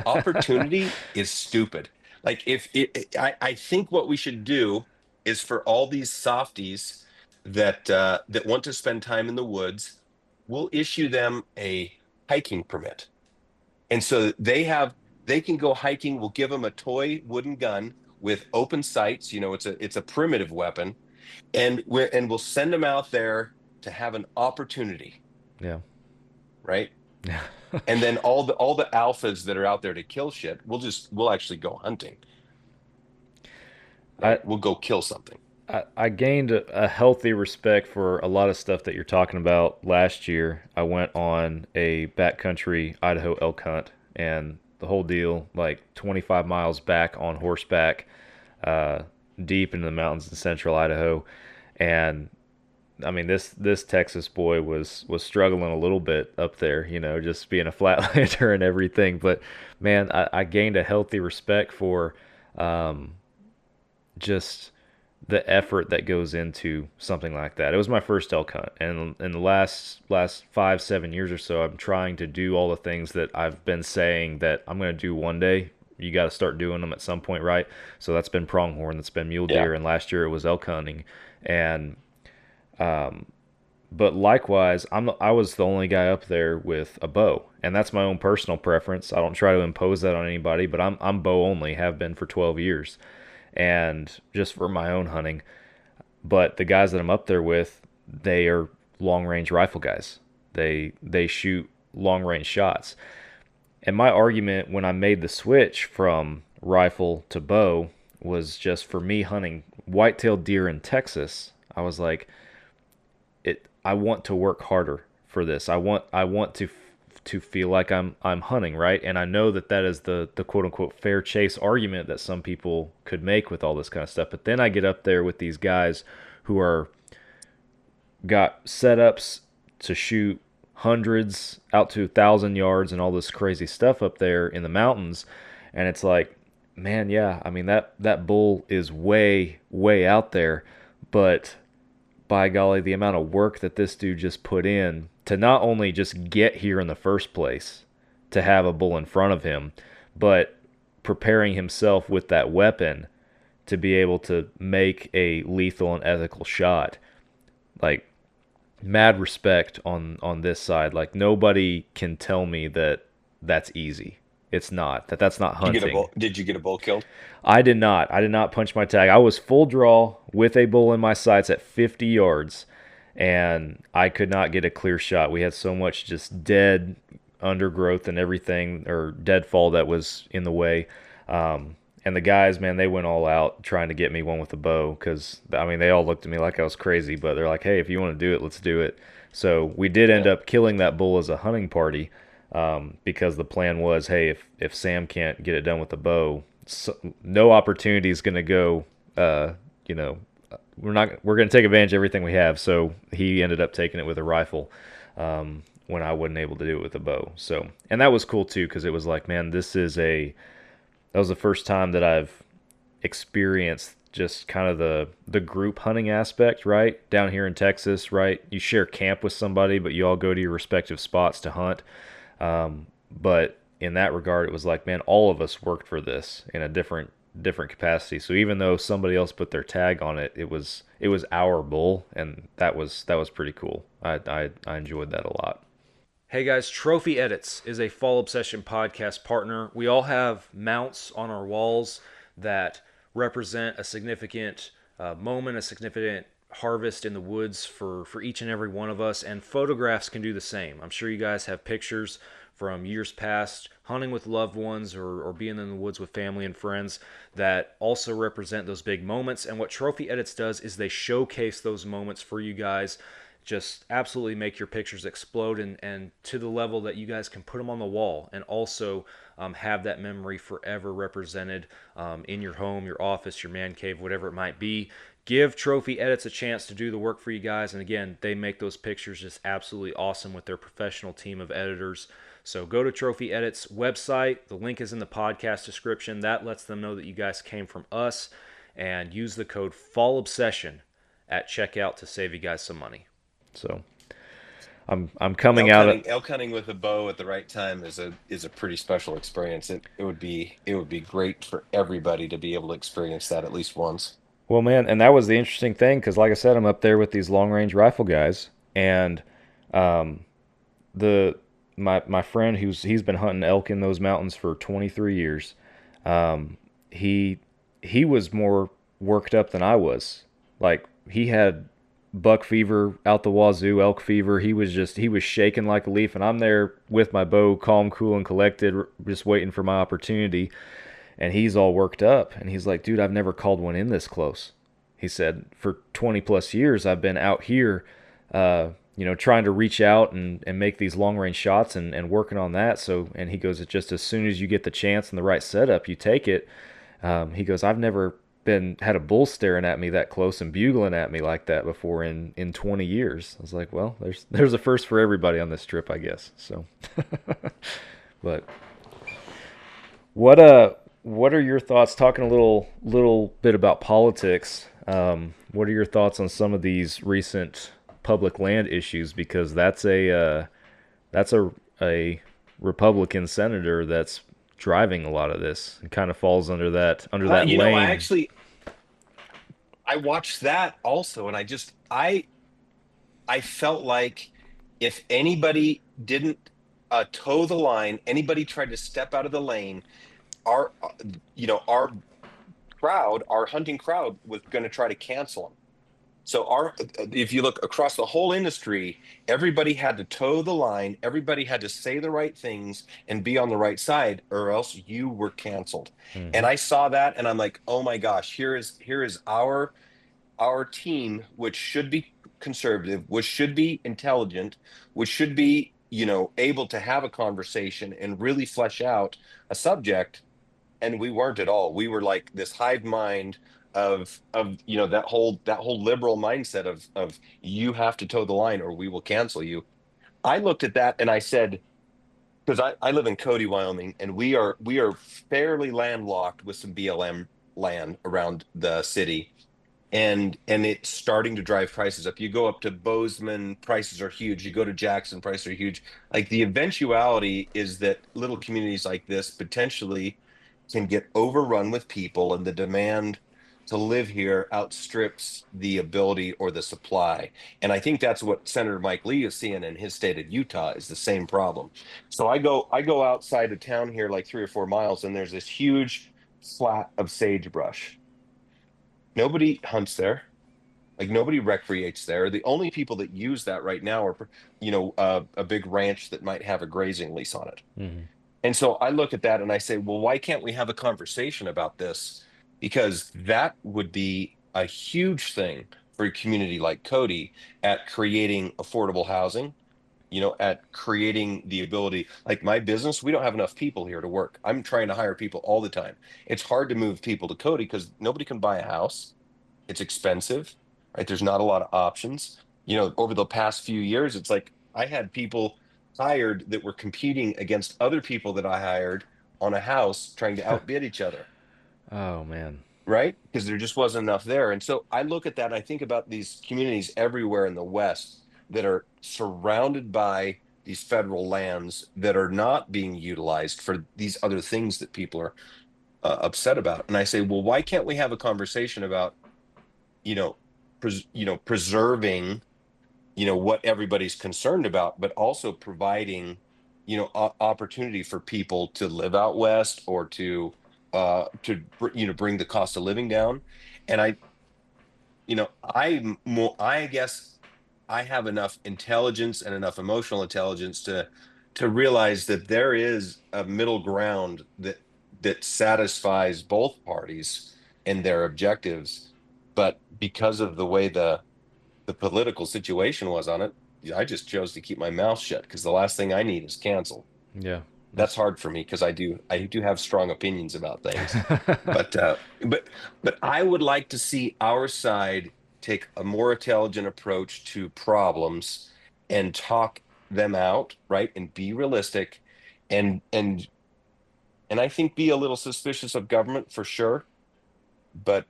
Speaker 4: Opportunity is stupid. Like, I think what we should do is, for all these softies that want to spend time in the woods, we'll issue them a hiking permit, and so they can go hiking. We'll give them a toy wooden gun with open sights. It's a primitive weapon, and we'll send them out there to have an opportunity,
Speaker 1: yeah.
Speaker 4: right?
Speaker 1: Yeah.
Speaker 4: And then all the alphas that are out there to kill shit, we'll actually go hunting,
Speaker 1: I
Speaker 4: right? We'll go kill something.
Speaker 1: I gained a healthy respect for a lot of stuff that you're talking about last year. I went on a backcountry Idaho elk hunt, and the whole deal, like 25 miles back on horseback, deep into the mountains in central Idaho. And I mean, this Texas boy was struggling a little bit up there, just being a flatlander and everything. But man, I gained a healthy respect for just the effort that goes into something like that. It was my first elk hunt, and in the last 5-7 years or so, I'm trying to do all the things that I've been saying that I'm going to do one day. You got to start doing them at some point, right? So that's been pronghorn, that's been mule deer,
Speaker 4: Yeah.
Speaker 1: and last year it was elk hunting. And but likewise, I was the only guy up there with a bow, and that's my own personal preference. I don't try to impose that on anybody, but I'm bow only, have been for 12 years, and just for my own hunting. But the guys that I'm up there with, they are long range rifle guys. They shoot long range shots. And my argument when I made the switch from rifle to bow was just for me hunting white-tailed deer in Texas. I was like, I want to work harder for this. I want to feel like I'm hunting, right? And I know that that is the quote unquote fair chase argument that some people could make with all this kind of stuff. But then I get up there with these guys who are got setups to shoot hundreds out to 1,000 yards and all this crazy stuff up there in the mountains, and it's like, man, yeah, I mean that bull is way out there, but by golly, the amount of work that this dude just put in to not only just get here in the first place, to have a bull in front of him, but preparing himself with that weapon to be able to make a lethal and ethical shot. Like, mad respect on this side. Like, nobody can tell me that that's easy. It's not. That's not hunting.
Speaker 4: Did you get a bull killed?
Speaker 1: I did not. I did not punch my tag. I was full draw with a bull in my sights at 50 yards, and I could not get a clear shot. We had so much just dead undergrowth and everything, or deadfall that was in the way. And the guys, man, they went all out trying to get me one with a bow because, I mean, they all looked at me like I was crazy, but they're like, hey, if you want to do it, let's do it. So we did end up killing that bull as a hunting party, because the plan was, hey, if Sam can't get it done with the bow, no opportunity is going to go, you know, we're going to take advantage of everything we have. So he ended up taking it with a rifle, when I wasn't able to do it with a bow. So, and that was cool too, because it was like, man, that was the first time that I've experienced just kind of the group hunting aspect, right? Down here in Texas, right? You share camp with somebody, but you all go to your respective spots to hunt. But in that regard, it was like, man, all of us worked for this in a different capacity. So even though somebody else put their tag on it, it was our bull, and that was pretty cool. I enjoyed that a lot. Hey guys, Trophy Edits is a Fall Obsession podcast partner. We all have mounts on our walls that represent a significant moment, a significant harvest in the woods for each and every one of us, and photographs can do the same. I'm sure you guys have pictures from years past, hunting with loved ones or being in the woods with family and friends that also represent those big moments. And what Trophy Edits does is they showcase those moments for you guys. Just absolutely make your pictures explode, and to the level that you guys can put them on the wall and also have that memory forever represented in your home, your office, your man cave, whatever it might be. Give Trophy Edits a chance to do the work for you guys. And again, they make those pictures just absolutely awesome with their professional team of editors. So go to Trophy Edits website. The link is in the podcast description. That lets them know that you guys came from us, and use the code FALLOBSESSION at checkout to save you guys some money. So I'm coming
Speaker 4: elk hunting with a bow at the right time is a pretty special experience. It would be great for everybody to be able to experience that at least once.
Speaker 1: Well, man, and that was the interesting thing, because like I said, I'm up there with these long range rifle guys, and my friend he's been hunting elk in those mountains for 23 years. He was more worked up than I was. Like, he had buck fever out the wazoo, elk fever. He was shaking like a leaf, and I'm there with my bow, calm, cool, and collected, just waiting for my opportunity. And he's all worked up, and he's like, dude, I've never called one in this close. He said, for 20 plus years, I've been out here, trying to reach out and make these long range shots and working on that. So, and he goes, it's just as soon as you get the chance and the right setup, you take it. He goes, I've never had a bull staring at me that close and bugling at me like that before in 20 years. I was like, well, there's a first for everybody on this trip, I guess. So, but what are your thoughts? Talking a little bit about politics. What are your thoughts on some of these recent public land issues? Because that's a Republican senator that's driving a lot of this, and kind of falls under that lane.
Speaker 4: I watched that also, and I felt like if anybody didn't toe the line, anybody tried to step out of the lane, our hunting crowd was going to try to cancel them. So if you look across the whole industry, everybody had to toe the line, everybody had to say the right things and be on the right side, or else you were canceled. Mm-hmm. And I saw that, and I'm like, oh my gosh, here is our team, which should be conservative, which should be intelligent, which should be able to have a conversation and really flesh out a subject. And we weren't at all. We were like this hive mind of that whole liberal mindset of you have to toe the line or we will cancel you. I looked at that and I said, because I live in Cody, Wyoming, and we are fairly landlocked with some BLM land around the city, and it's starting to drive prices up. You go up to Bozeman, prices are huge. You go to Jackson, prices are huge. Like the eventuality is that little communities like this potentially can get overrun with people, and the demand to live here outstrips the ability or the supply. And I think that's what Senator Mike Lee is seeing in his state of Utah is the same problem. So I go outside of town here like 3 or 4 miles, and there's this huge flat of sagebrush. Nobody hunts there. Like nobody recreates there. The only people that use that right now are, a big ranch that might have a grazing lease on it.
Speaker 1: Mm-hmm.
Speaker 4: And so I look at that and I say, well, why can't we have a conversation about this? Because that would be a huge thing for a community like Cody at creating affordable housing, at creating the ability, like my business, we don't have enough people here to work. I'm trying to hire people all the time. It's hard to move people to Cody because nobody can buy a house. It's expensive, right? There's not a lot of options. Over the past few years, it's like I had people hired that were competing against other people that I hired on a house trying to outbid each other,
Speaker 1: Oh man.
Speaker 4: right? Because there just wasn't enough there. And so I look at that and I think about these communities everywhere in the West that are surrounded by these federal lands that are not being utilized for these other things that people are upset about. And I say, well, why can't we have a conversation about preserving, what everybody's concerned about, but also providing, opportunity for people to live out west or to bring the cost of living down. And I guess I have enough intelligence and enough emotional intelligence to realize that there is a middle ground that satisfies both parties and their objectives. But because of the way the political situation was on it, I just chose to keep my mouth shut because the last thing I need is canceled.
Speaker 1: Yeah.
Speaker 4: That's hard for me because I do have strong opinions about things. But I would like to see our side take a more intelligent approach to problems and talk them out, right? And be realistic and I think be a little suspicious of government for sure. But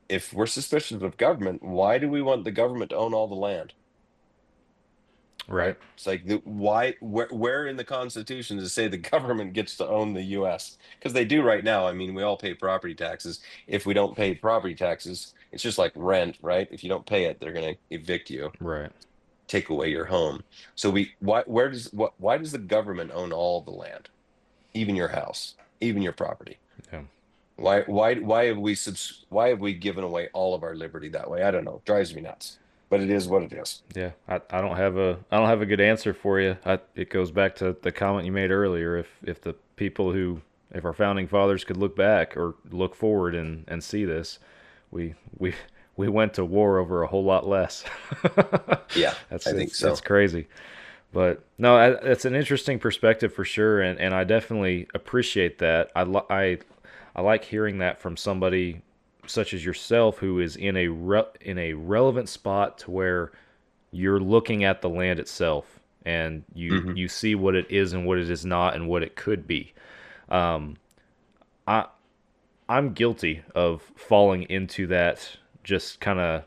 Speaker 4: if we're suspicious of government, why do we want the government to own all the land?
Speaker 1: Right.
Speaker 4: It's like why where in the Constitution does it say the government gets to own the U.S.? Because they do right now. I mean, we all pay property taxes. If we don't pay property taxes, it's just like rent, right? If you don't pay it, they're going to evict you,
Speaker 1: Right.
Speaker 4: take away your home. So why does the government own all the land, even your house, even your property?
Speaker 1: Yeah.
Speaker 4: Why have we given away all of our liberty that way? I don't know. It drives me nuts, but it is what it is.
Speaker 1: Yeah. I don't have a good answer for you. It goes back to the comment you made earlier. If our founding fathers could look back or look forward and see this, we we we went to war over a whole lot less.
Speaker 4: Yeah,
Speaker 1: That's
Speaker 4: I think
Speaker 1: it's,
Speaker 4: so.
Speaker 1: it's crazy. But no, it's an interesting perspective for sure, and I definitely appreciate that. I like hearing that from somebody such as yourself who is in a relevant spot to where you're looking at the land itself and you
Speaker 4: Hmm.
Speaker 1: you see what it is and what it is not and what it could be. Um, I I'm guilty of falling into that just kind of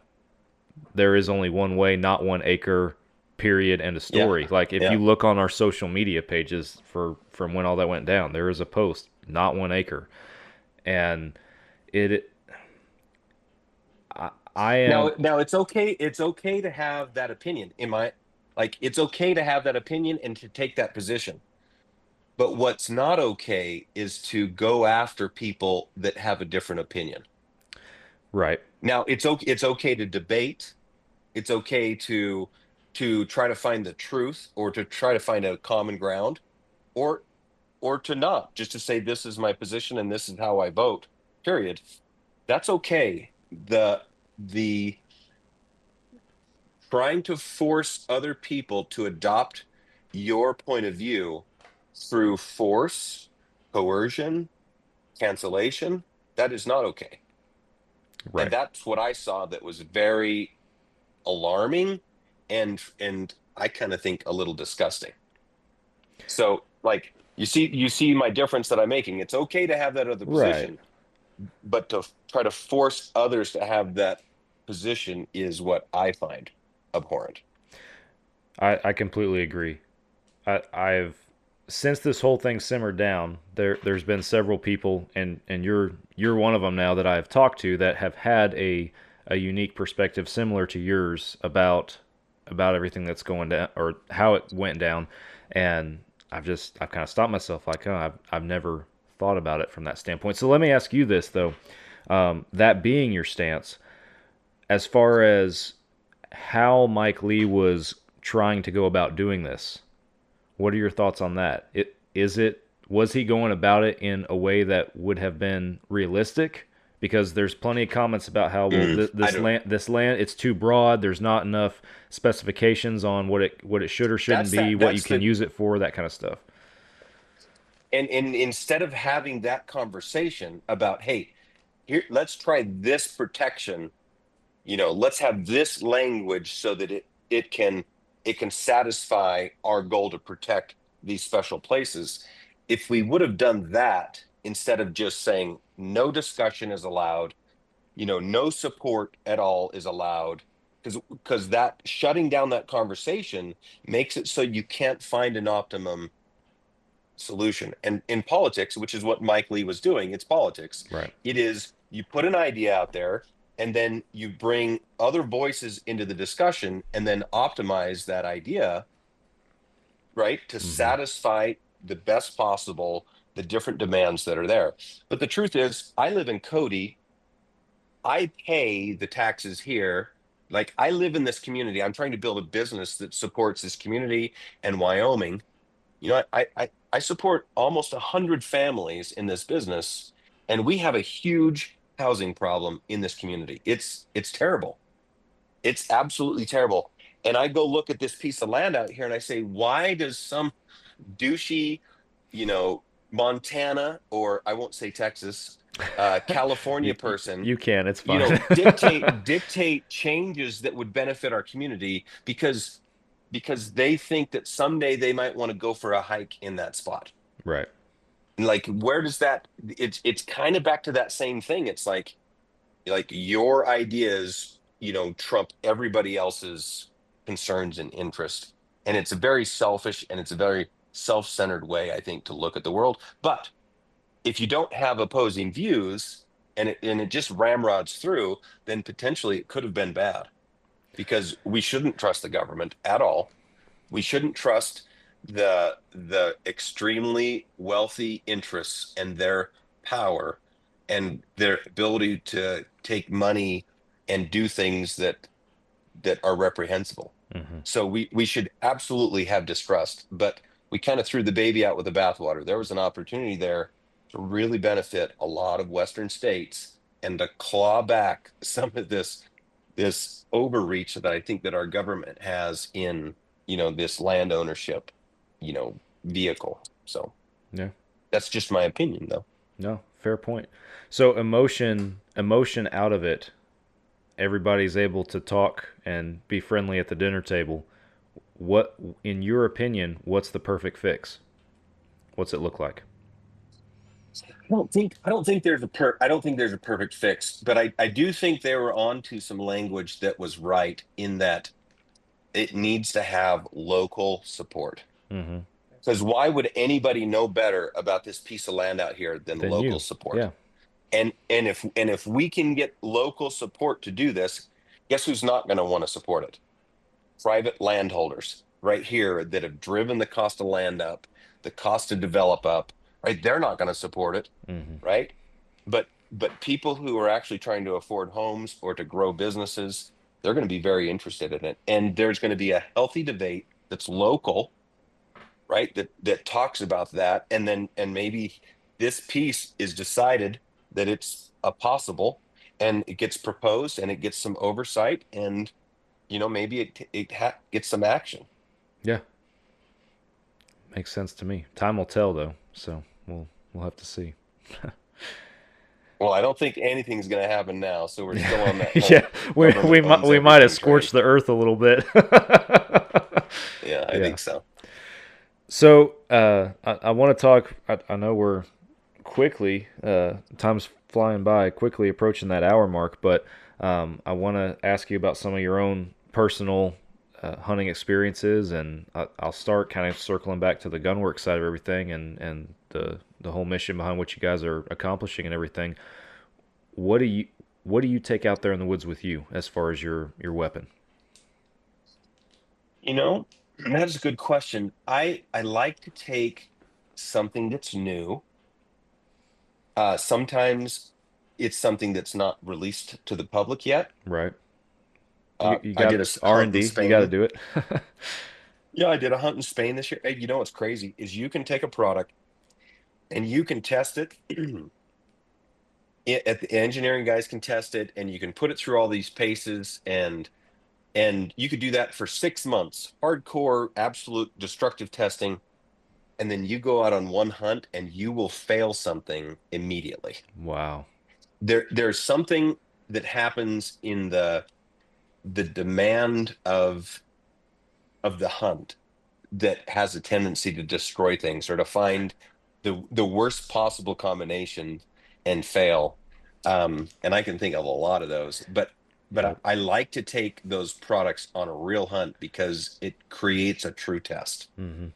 Speaker 1: there is only one way, not 1 acre, period, end of
Speaker 4: Yeah,
Speaker 1: story. Like if
Speaker 4: yeah.
Speaker 1: you look on our social media pages from when all that went down, there is a post, not 1 acre. And it I am
Speaker 4: Now it's okay. It's okay to have that opinion. It's okay to have that opinion and to take that position. But what's not okay is to go after people that have a different opinion.
Speaker 1: right.
Speaker 4: Now it's okay to debate. It's okay to try to find the truth or to try to find a common ground or or to not, just to say this is my position and this is how I vote. Period. That's okay. The trying to force other people to adopt your point of view through force, coercion, cancellation, that is not okay. And
Speaker 1: Right.
Speaker 4: that's what I saw that was very alarming and I kind of think a little disgusting. So like you see my difference that I'm making. It's okay to have that other
Speaker 1: Right.
Speaker 4: position, but to try to force others to have that position is what I find abhorrent.
Speaker 1: I completely agree. I've since this whole thing simmered down, there's been several people, and you're one of them now that I've talked to that have had a unique perspective similar to yours about everything that's going down or how it went down, and I've kind of stopped myself like, oh, I've never thought about it from that standpoint. So let me ask you this though, that being your stance, as far as how Mike Lee was trying to go about doing this. What are your thoughts on that? Was he going about it in a way that would have been realistic? Because there's plenty of comments about how well
Speaker 4: I don't.
Speaker 1: this land it's too broad. There's not enough specifications on what it should or shouldn't
Speaker 4: That's
Speaker 1: be,
Speaker 4: that.
Speaker 1: what you
Speaker 4: That's
Speaker 1: can
Speaker 4: the.
Speaker 1: use it for, that kind of stuff.
Speaker 4: And instead of having that conversation about, hey, here, let's try this protection. Let's have this language so that it can satisfy our goal to protect these special places. If we would have done that instead of just saying no discussion is allowed, no support at all is allowed, because that shutting down that conversation makes it so you can't find an optimum solution. And in politics, which is what Mike Lee was doing, it's politics.
Speaker 1: Right.
Speaker 4: It is you put an idea out there and then you bring other voices into the discussion and then optimize that idea, right, to
Speaker 1: Mm-hmm.
Speaker 4: satisfy the best possible the different demands that are there. But the truth is, I live in Cody. I pay the taxes here. Like I live in this community. I'm trying to build a business that supports this community and Wyoming. I support almost 100 families in this business, and we have a huge housing problem in this community. It's terrible. It's absolutely terrible. And I go look at this piece of land out here and I say, why does some douchey, you know, Montana, or I won't say Texas, California person,
Speaker 1: You can. It's fine.
Speaker 4: dictate changes that would benefit our community because they think that someday they might want to go for a hike in that spot.
Speaker 1: Right.
Speaker 4: And like, where does that? It's kind of back to that same thing. It's like your ideas, trump everybody else's concerns and interest, and it's a very selfish and it's a very self-centered way, I think, to look at the world. But if you don't have opposing views and it just ramrods through, then potentially it could have been bad because we shouldn't trust the government at all. We shouldn't trust the extremely wealthy interests and their power and their ability to take money and do things that are reprehensible.
Speaker 1: Mm-hmm.
Speaker 4: So we should absolutely have distrust, but we kind of threw the baby out with the bathwater. There was an opportunity there to really benefit a lot of Western states and to claw back some of this overreach that I think that our government has in, this land ownership, vehicle. So
Speaker 1: Yeah.
Speaker 4: that's just my opinion, though.
Speaker 1: No, fair point. So emotion out of it, everybody's able to talk and be friendly at the dinner table. What, in your opinion, what's the perfect fix? What's it look like?
Speaker 4: I don't think there's a perfect fix, but I do think they were onto some language that was right in that it needs to have local support.
Speaker 1: Mm-hmm.
Speaker 4: Because why would anybody know better about this piece of land out here than
Speaker 1: Then
Speaker 4: local
Speaker 1: you.
Speaker 4: support?
Speaker 1: Yeah.
Speaker 4: And if we can get local support to do this, guess who's not going to want to support it? Private landholders right here that have driven the cost of land up, the cost to develop up, right? They're not going to support it,
Speaker 1: Mm-hmm.
Speaker 4: right? But people who are actually trying to afford homes or to grow businesses, they're going to be very interested in it. And there's going to be a healthy debate that's local, right? That talks about that. And maybe this piece is decided that it's a possible and it gets proposed and it gets some oversight and maybe it gets some action.
Speaker 1: Yeah. Makes sense to me. Time will tell, though, so we'll have to see.
Speaker 4: Well, I don't think anything's going to happen now, so we're still on that
Speaker 1: Yeah,
Speaker 4: whole
Speaker 1: we we
Speaker 4: government
Speaker 1: might
Speaker 4: owns
Speaker 1: we might have
Speaker 4: everything train.
Speaker 1: scorched the earth a little bit.
Speaker 4: Yeah, I
Speaker 1: Yeah.
Speaker 4: think so.
Speaker 1: So I want to talk. I know we're quickly time's flying by, quickly approaching that hour mark, but I want to ask you about some of your own personal hunting experiences, and I'll start kind of circling back to the gunwork side of everything, and the whole mission behind what you guys are accomplishing and everything. What do you what do you take out there in the woods with you as far as your weapon?
Speaker 4: You know, that is a good question. I like to take something that's new. Sometimes it's something that's not released to the public yet.
Speaker 1: Right. You
Speaker 4: I
Speaker 1: got
Speaker 4: did a
Speaker 1: R
Speaker 4: hunt
Speaker 1: and
Speaker 4: in
Speaker 1: D. You got to
Speaker 4: Spain.
Speaker 1: do it.
Speaker 4: Yeah, I did a hunt in Spain this year. Hey, you know what's crazy is you can take a product and you can test it. At the engineering guys can test it, and you can put it through all these paces, and you could do that for 6 months, hardcore, absolute destructive testing, and then you go out on one hunt and you will fail something immediately.
Speaker 1: Wow.
Speaker 4: There's something that happens in the demand of the hunt that has a tendency to destroy things or to find the worst possible combination and fail. And I can think of a lot of those, but
Speaker 1: Yep.
Speaker 4: I like to take those products on a real hunt because it creates a true test.
Speaker 1: Hmm.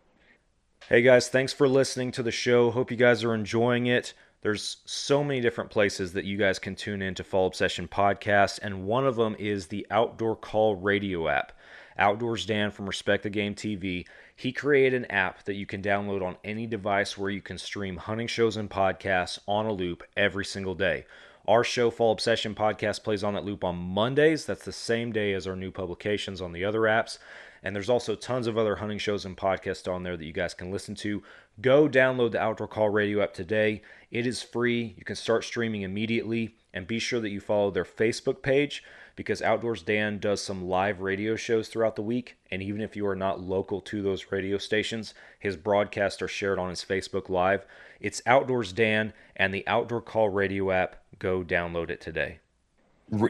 Speaker 1: Hey guys, thanks for listening to the show. Hope you guys are enjoying it. There's so many different places that you guys can tune in to Fall Obsession Podcast, and one of them is the Outdoor Call Radio app. Outdoors Dan from Respect the Game TV, he created an app that you can download on any device where you can stream hunting shows and podcasts on a loop every single day. Our show, Fall Obsession Podcast, plays on that loop on Mondays. That's the same day as our new publications on the other apps. And there's also tons of other hunting shows and podcasts on there that you guys can listen to. Go download the Outdoor Call Radio app today. It is free. You can start streaming immediately. And be sure that you follow their Facebook page because Outdoors Dan does some live radio shows throughout the week. And even if you are not local to those radio stations, his broadcasts are shared on his Facebook Live. It's Outdoors Dan and the Outdoor Call Radio app. Go download it today.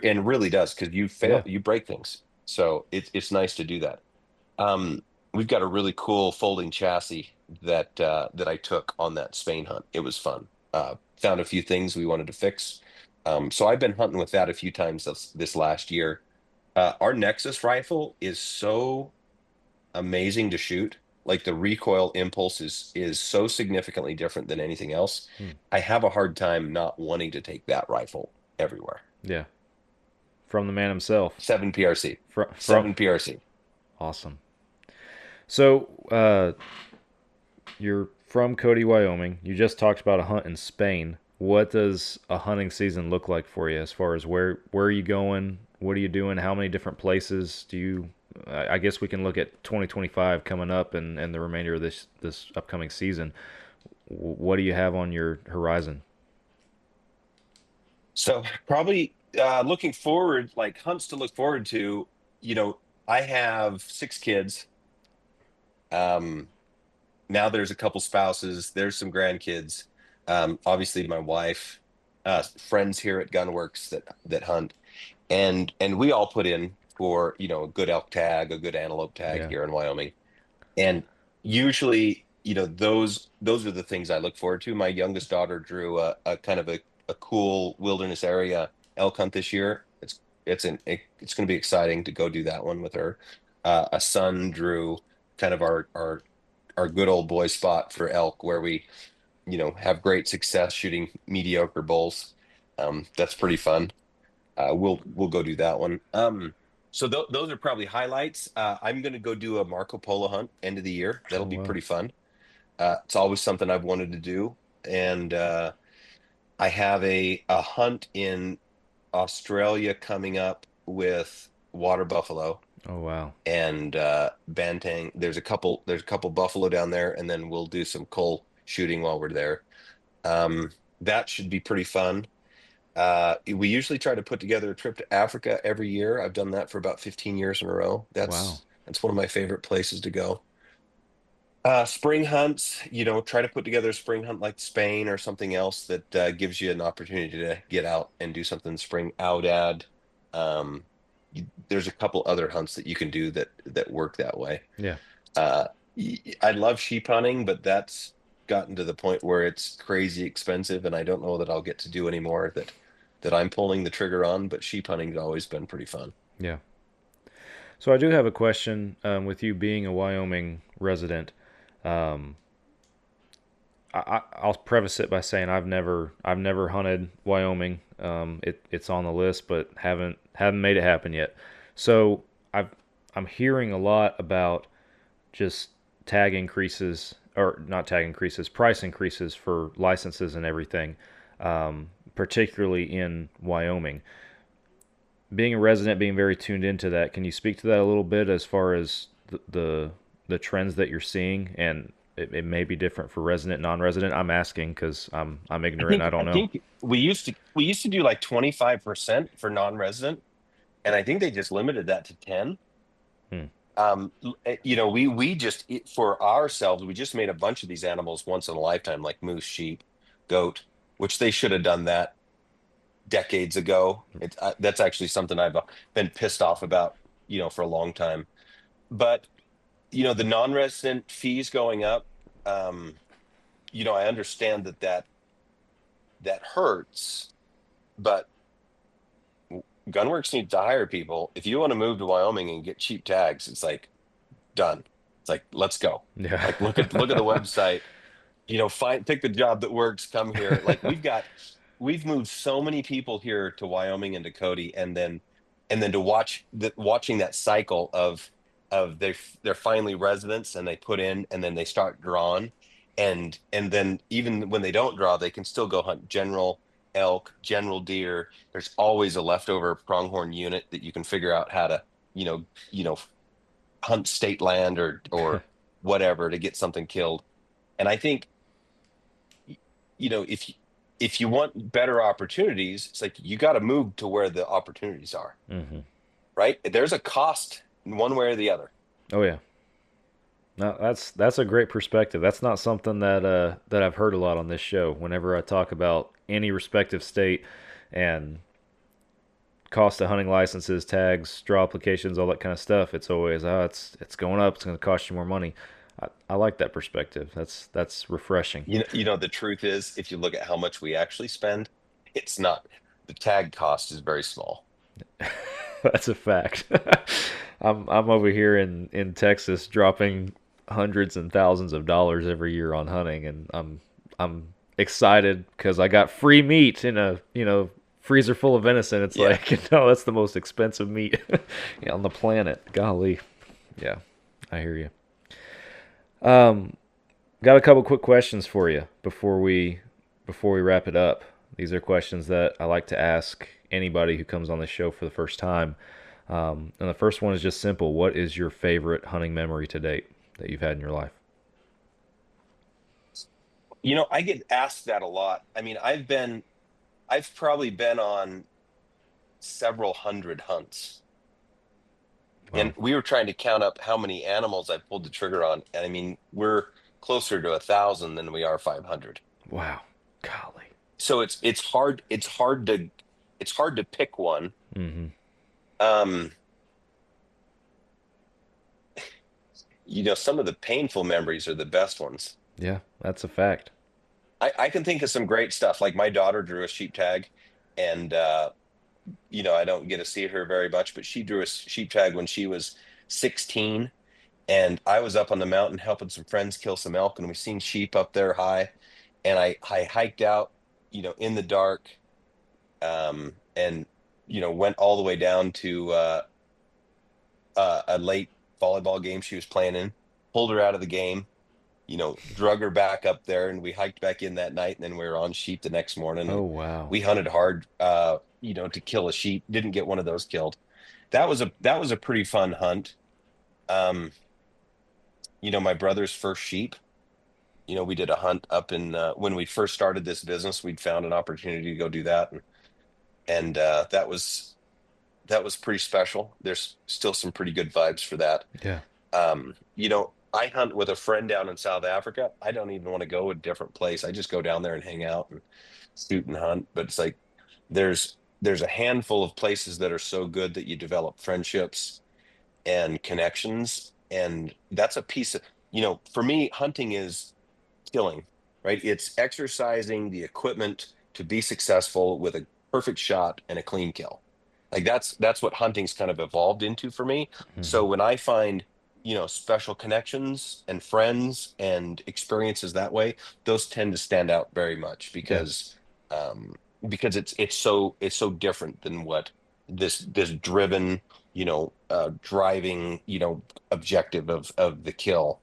Speaker 4: And really does, because you fail,
Speaker 1: Yeah.
Speaker 4: you break things. So it's nice to do that. Um, we've got a really cool folding chassis that I took on that Spain hunt. It was fun. Found a few things we wanted to fix. So I've been hunting with that a few times this last year. Our Nexus rifle is so amazing to shoot. Like the recoil impulse is so significantly different than anything else.
Speaker 1: Hmm.
Speaker 4: I have a hard time not wanting to take that rifle everywhere.
Speaker 1: Yeah. From the man himself.
Speaker 4: 7 PRC.
Speaker 1: From
Speaker 4: 7 PRC.
Speaker 1: Awesome. So, you're from Cody, Wyoming. You just talked about a hunt in Spain. What does a hunting season look like for you as far as where are you going? What are you doing? How many different places do you I guess we can look at 2025 coming up and the remainder of this upcoming season. What do you have on your horizon?
Speaker 4: So probably looking forward, like hunts to look forward to, I have 6 kids. Um, Now there's a couple spouses, there's some grandkids. Obviously my wife, friends here at Gunwerks that hunt, and we all put in for, a good elk tag, a good antelope tag
Speaker 1: Yeah.
Speaker 4: here in Wyoming. And usually, those are the things I look forward to. My youngest daughter drew a kind of a cool wilderness area elk hunt this year. It's going to be exciting to go do that one with her. A son drew kind of our good old boy spot for elk where we, have great success shooting mediocre bulls. That's pretty fun. We'll go do that one. So those are probably highlights. I'm going to go do a Marco Polo hunt end of the year.
Speaker 1: Oh
Speaker 4: That'll be
Speaker 1: wow.
Speaker 4: pretty fun. It's always something I've wanted to do, and I have a hunt in Australia coming up with water buffalo
Speaker 1: Oh wow.
Speaker 4: and bantang. There's a couple buffalo down there, and then we'll do some coal shooting while we're there. That should be pretty fun. We usually try to put together a trip to Africa every year. I've done that for about 15 years in a row.
Speaker 1: Wow.
Speaker 4: That's one of my favorite places to go. Spring hunts, try to put together a spring hunt like Spain or something else that gives you an opportunity to get out and do something spring out at. There's a couple other hunts that you can do that work that way.
Speaker 1: Yeah.
Speaker 4: Uh, I love sheep hunting, but that's gotten to the point where it's crazy expensive, and I don't know that I'll get to do any more that I'm pulling the trigger on. But sheep hunting's always been pretty fun.
Speaker 1: Yeah. So I do have a question with you being a Wyoming resident. Um, I'll preface it by saying I've never hunted Wyoming. It's on the list, but haven't made it happen yet. So I'm hearing a lot about just tag increases, or not tag increases, price increases for licenses and everything, particularly in Wyoming. Being a resident, being very tuned into that, can you speak to that a little bit as far as the trends that you're seeing? And it may be different for resident, non-resident. I'm asking because I'm
Speaker 4: I
Speaker 1: ignorant.
Speaker 4: think
Speaker 1: I
Speaker 4: I
Speaker 1: don't know.
Speaker 4: think we used to do like 25% for non-resident, and I think they just limited that to 10.
Speaker 1: Hmm.
Speaker 4: We just for ourselves, we just made a bunch of these animals once in a lifetime, like moose, sheep, goat, which they should have done that decades ago. That's actually something I've been pissed off about, for a long time. But the non-resident fees going up. Um, I understand that hurts, but Gunwerks needs to hire people. If you want to move to Wyoming and get cheap tags, it's like done. It's like, let's go.
Speaker 1: Yeah.
Speaker 4: Like look at the website. Pick the job that works, come here. Like we've moved so many people here to Wyoming and to Cody, and then to watching that cycle of they're finally residents and they put in and then they start drawing, and then even when they don't draw, they can still go hunt general elk, general deer. There's always a leftover pronghorn unit that you can figure out how to, you know, you know, hunt state land or whatever to get something killed. And I think, if you want better opportunities, it's like you got to move to where the opportunities are,
Speaker 1: Hmm.
Speaker 4: right? There's a cost in one way or the other.
Speaker 1: Oh yeah. No, that's a great perspective. That's not something that I've heard a lot on this show. Whenever I talk about any respective state and cost of hunting licenses, tags, draw applications, all that kind of stuff, it's always it's going up. It's going to cost you more money. I like that perspective. That's refreshing.
Speaker 4: The truth is, if you look at how much we actually spend, it's not. The tag cost is very small.
Speaker 1: That's a fact. I'm over here in Texas dropping hundreds and thousands of dollars every year on hunting, and I'm excited because I got free meat in a freezer full of venison. It's
Speaker 4: Yeah.
Speaker 1: like that's the most expensive meat on the planet. Golly, yeah, I hear you. Um, got a couple quick questions for you before we wrap it up. These are questions that I like to ask anybody who comes on the show for the first time. And the first one is just simple. What is your favorite hunting memory to date that you've had in your life?
Speaker 4: I get asked that a lot. I mean, I've probably been on several hundred hunts.
Speaker 1: Wow.
Speaker 4: And we were trying to count up how many animals I pulled the trigger on. And I mean, we're closer to 1,000 than we are 500.
Speaker 1: Wow. Golly.
Speaker 4: So it's hard to pick one.
Speaker 1: Mm-hmm.
Speaker 4: Um, some of the painful memories are the best ones.
Speaker 1: Yeah, that's a fact.
Speaker 4: I can think of some great stuff. Like my daughter drew a sheep tag, and I don't get to see her very much, but she drew a sheep tag when she was 16, and I was up on the mountain helping some friends kill some elk, and we seen sheep up there high, and I hiked out, in the dark, and went all the way down to a late volleyball game she was playing in, pulled her out of the game, drug her back up there, and we hiked back in that night, and then we were on sheep the next morning,
Speaker 1: Oh
Speaker 4: and
Speaker 1: wow.
Speaker 4: we hunted hard, to kill a sheep. Didn't get one of those killed. That was a pretty fun hunt. Um, my brother's first sheep. We did a hunt up in when we first started this business. We'd found an opportunity to go do that, and that was pretty special. There's still some pretty good vibes for that.
Speaker 1: Yeah.
Speaker 4: Um, you know, I hunt with a friend down in South Africa. I don't even want to go a different place. I just go down there and hang out and shoot and hunt. But it's like there's a handful of places that are so good that you develop friendships and connections. And that's a piece of, for me, hunting is killing, right? It's exercising the equipment to be successful with a perfect shot and a clean kill. Like that's what hunting's kind of evolved into for me.
Speaker 1: Hmm.
Speaker 4: So when I find, special connections and friends and experiences that way, those tend to stand out very much
Speaker 1: Yeah.
Speaker 4: um because it's so different than what this driven, driving, objective of the kill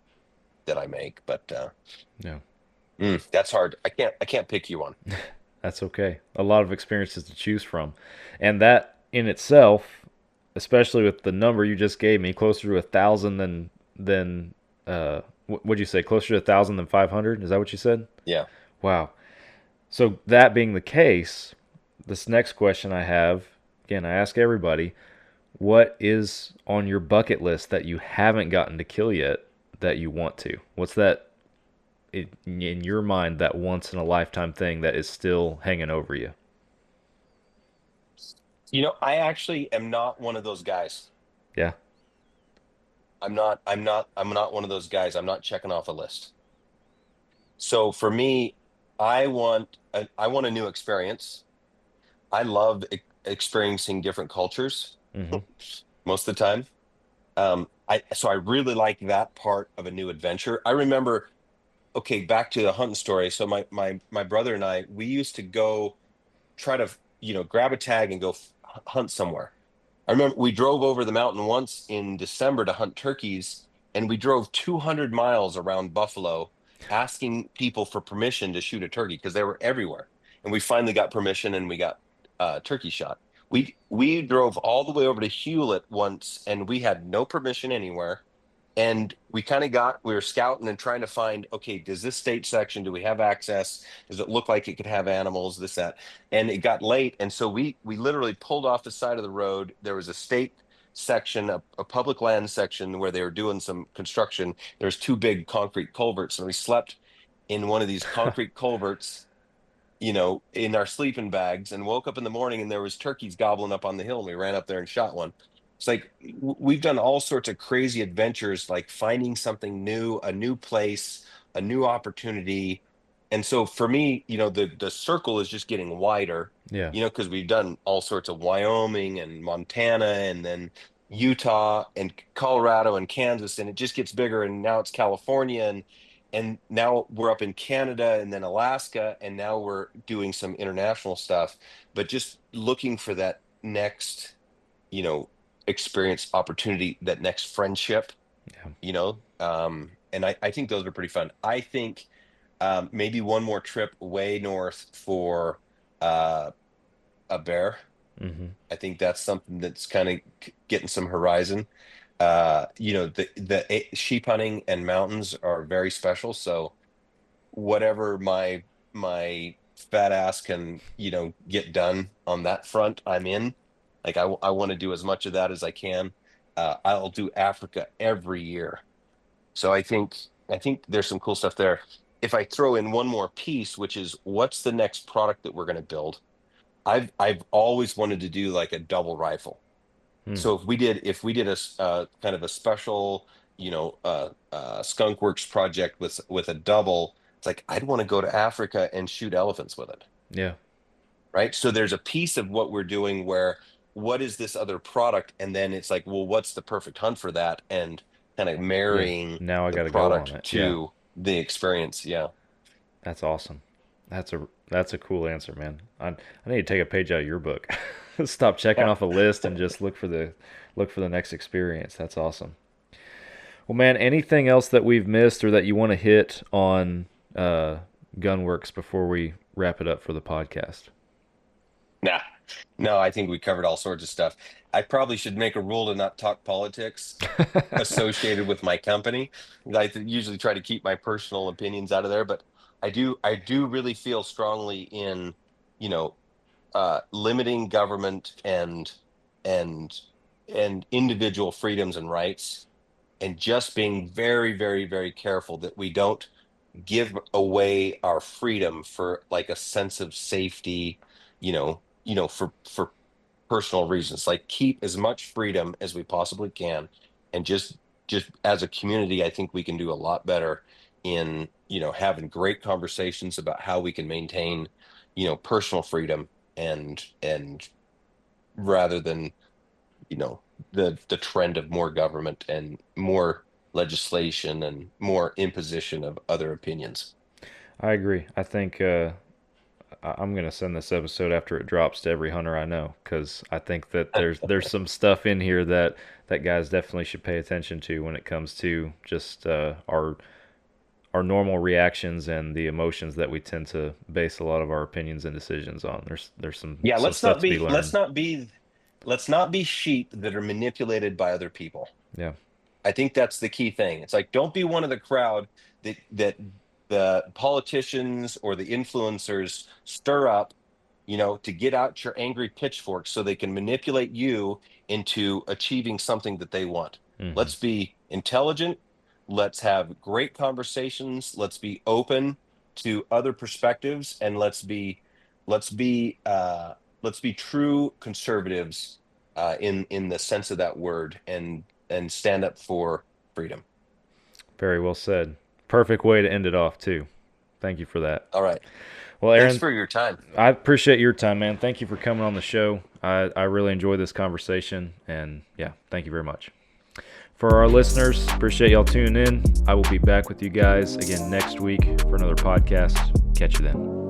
Speaker 4: that I make. But
Speaker 1: Yeah.
Speaker 4: that's hard. I can't pick you one.
Speaker 1: That's okay. A lot of experiences to choose from. And that in itself, especially with the number you just gave me, closer to 1,000 than what'd you say? Closer to 1,000 than 500? Is that what you said?
Speaker 4: Yeah.
Speaker 1: Wow. So that being the case, this next question I have, again, I ask everybody, what is on your bucket list that you haven't gotten to kill yet that you want to? What's that in your mind, that once in a lifetime thing that is still hanging over you?
Speaker 4: I actually am not one of those guys.
Speaker 1: Yeah.
Speaker 4: I'm not one of those guys. I'm not checking off a list. So for me, I want a new experience. I love experiencing different cultures
Speaker 1: Hmm.
Speaker 4: most of the time. So I really like that part of a new adventure. I remember, okay, back to the hunting story. So my brother and I, we used to go try to, grab a tag and go hunt somewhere. I remember we drove over the mountain once in December to hunt turkeys, and we drove 200 miles around Buffalo asking people for permission to shoot a turkey because they were everywhere. And we finally got permission and we got turkey shot. We drove all the way over to Hewlett once and we had no permission anywhere. And we were scouting and trying to find, okay, does this state section, do we have access? Does it look like it could have animals, this, that? And it got late. And so we literally pulled off the side of the road. There was a state section, a public land section where they were doing some construction. There's two big concrete culverts. And we slept in one of these concrete culverts, in our sleeping bags, and woke up in the morning and there was turkeys gobbling up on the hill and we ran up there and shot one. It's like we've done all sorts of crazy adventures, like finding something new, a new place, a new opportunity. And so for me, the circle is just getting wider,
Speaker 1: Yeah.
Speaker 4: because we've done all sorts of Wyoming and Montana and then Utah and Colorado and Kansas, and it just gets bigger. And now it's California, and now we're up in Canada and then Alaska, and now we're doing some international stuff. But just looking for that next, you know, experience, opportunity, that next friendship,
Speaker 1: Yeah.
Speaker 4: and I think those are pretty fun. I think maybe one more trip way north for uh, a bear.
Speaker 1: Hmm.
Speaker 4: I think that's something that's kind of getting some horizon. The sheep hunting and mountains are very special. So whatever my fat ass can, get done on that front, I'm in. Like I want to do as much of that as I can. I'll do Africa every year. So I think there's some cool stuff there. If I throw in one more piece, which is what's the next product that we're going to build? I've always wanted to do like a double rifle.
Speaker 1: Hmm.
Speaker 4: So if we did kind of a special, Skunk Works project with a double, it's like I'd want to go to Africa and shoot elephants with it,
Speaker 1: Yeah.
Speaker 4: right? So there's a piece of what we're doing where what is this other product, and then it's like, well, what's the perfect hunt for that, and kind of
Speaker 1: Yeah.
Speaker 4: marrying
Speaker 1: Now I
Speaker 4: the
Speaker 1: got to go on
Speaker 4: product
Speaker 1: it. Yeah.
Speaker 4: to the experience. Yeah.
Speaker 1: That's awesome. That's a cool answer, man. I need to take a page out of your book. Stop checking off a list and just look for the next experience. That's awesome. Well, man, anything else that we've missed or that you want to hit on Gunwerks before we wrap it up for the podcast?
Speaker 4: Nah, no, I think we covered all sorts of stuff. I probably should make a rule to not talk politics associated with my company. Usually try to keep my personal opinions out of there, but I do really feel strongly in, you know, limiting government and and individual freedoms and rights. and just being very, very, very careful that we don't give away our freedom for like a sense of safety, for personal reasons. Like keep as much freedom as we possibly can, and just as a community, I think we can do a lot better in having great conversations about how we can maintain personal freedom, and rather than the trend of more government and more legislation and more imposition of other opinions.
Speaker 1: I agree. I think I'm gonna send this episode after it drops to every hunter I know, because I think that there's some stuff in here that guys definitely should pay attention to when it comes to just our normal reactions and the emotions that we tend to base a lot of our opinions and decisions on. There's
Speaker 4: Yeah,
Speaker 1: some
Speaker 4: let's
Speaker 1: stuff
Speaker 4: not
Speaker 1: to be
Speaker 4: be
Speaker 1: learned.
Speaker 4: let's not be sheep that are manipulated by other people.
Speaker 1: Yeah,
Speaker 4: I think that's the key thing. It's like, don't be one of the crowd that the politicians or the influencers stir up, to get out your angry pitchforks so they can manipulate you into achieving something that they want.
Speaker 1: hmm
Speaker 4: Let's be intelligent. Let's have great conversations. Let's be open to other perspectives, and let's be let's be true conservatives, in the sense of that word, and stand up for freedom.
Speaker 1: very well said. Perfect way to end it off too. Thank you for that.
Speaker 4: All right.
Speaker 1: Well,
Speaker 4: Thanks
Speaker 1: Aaron,
Speaker 4: for your time.
Speaker 1: I appreciate your time, man. Thank you for coming on the show. I really enjoyed this conversation, and yeah, thank you very much. For our listeners, appreciate y'all tuning in. I will be back with you guys again next week for another podcast. Catch you then.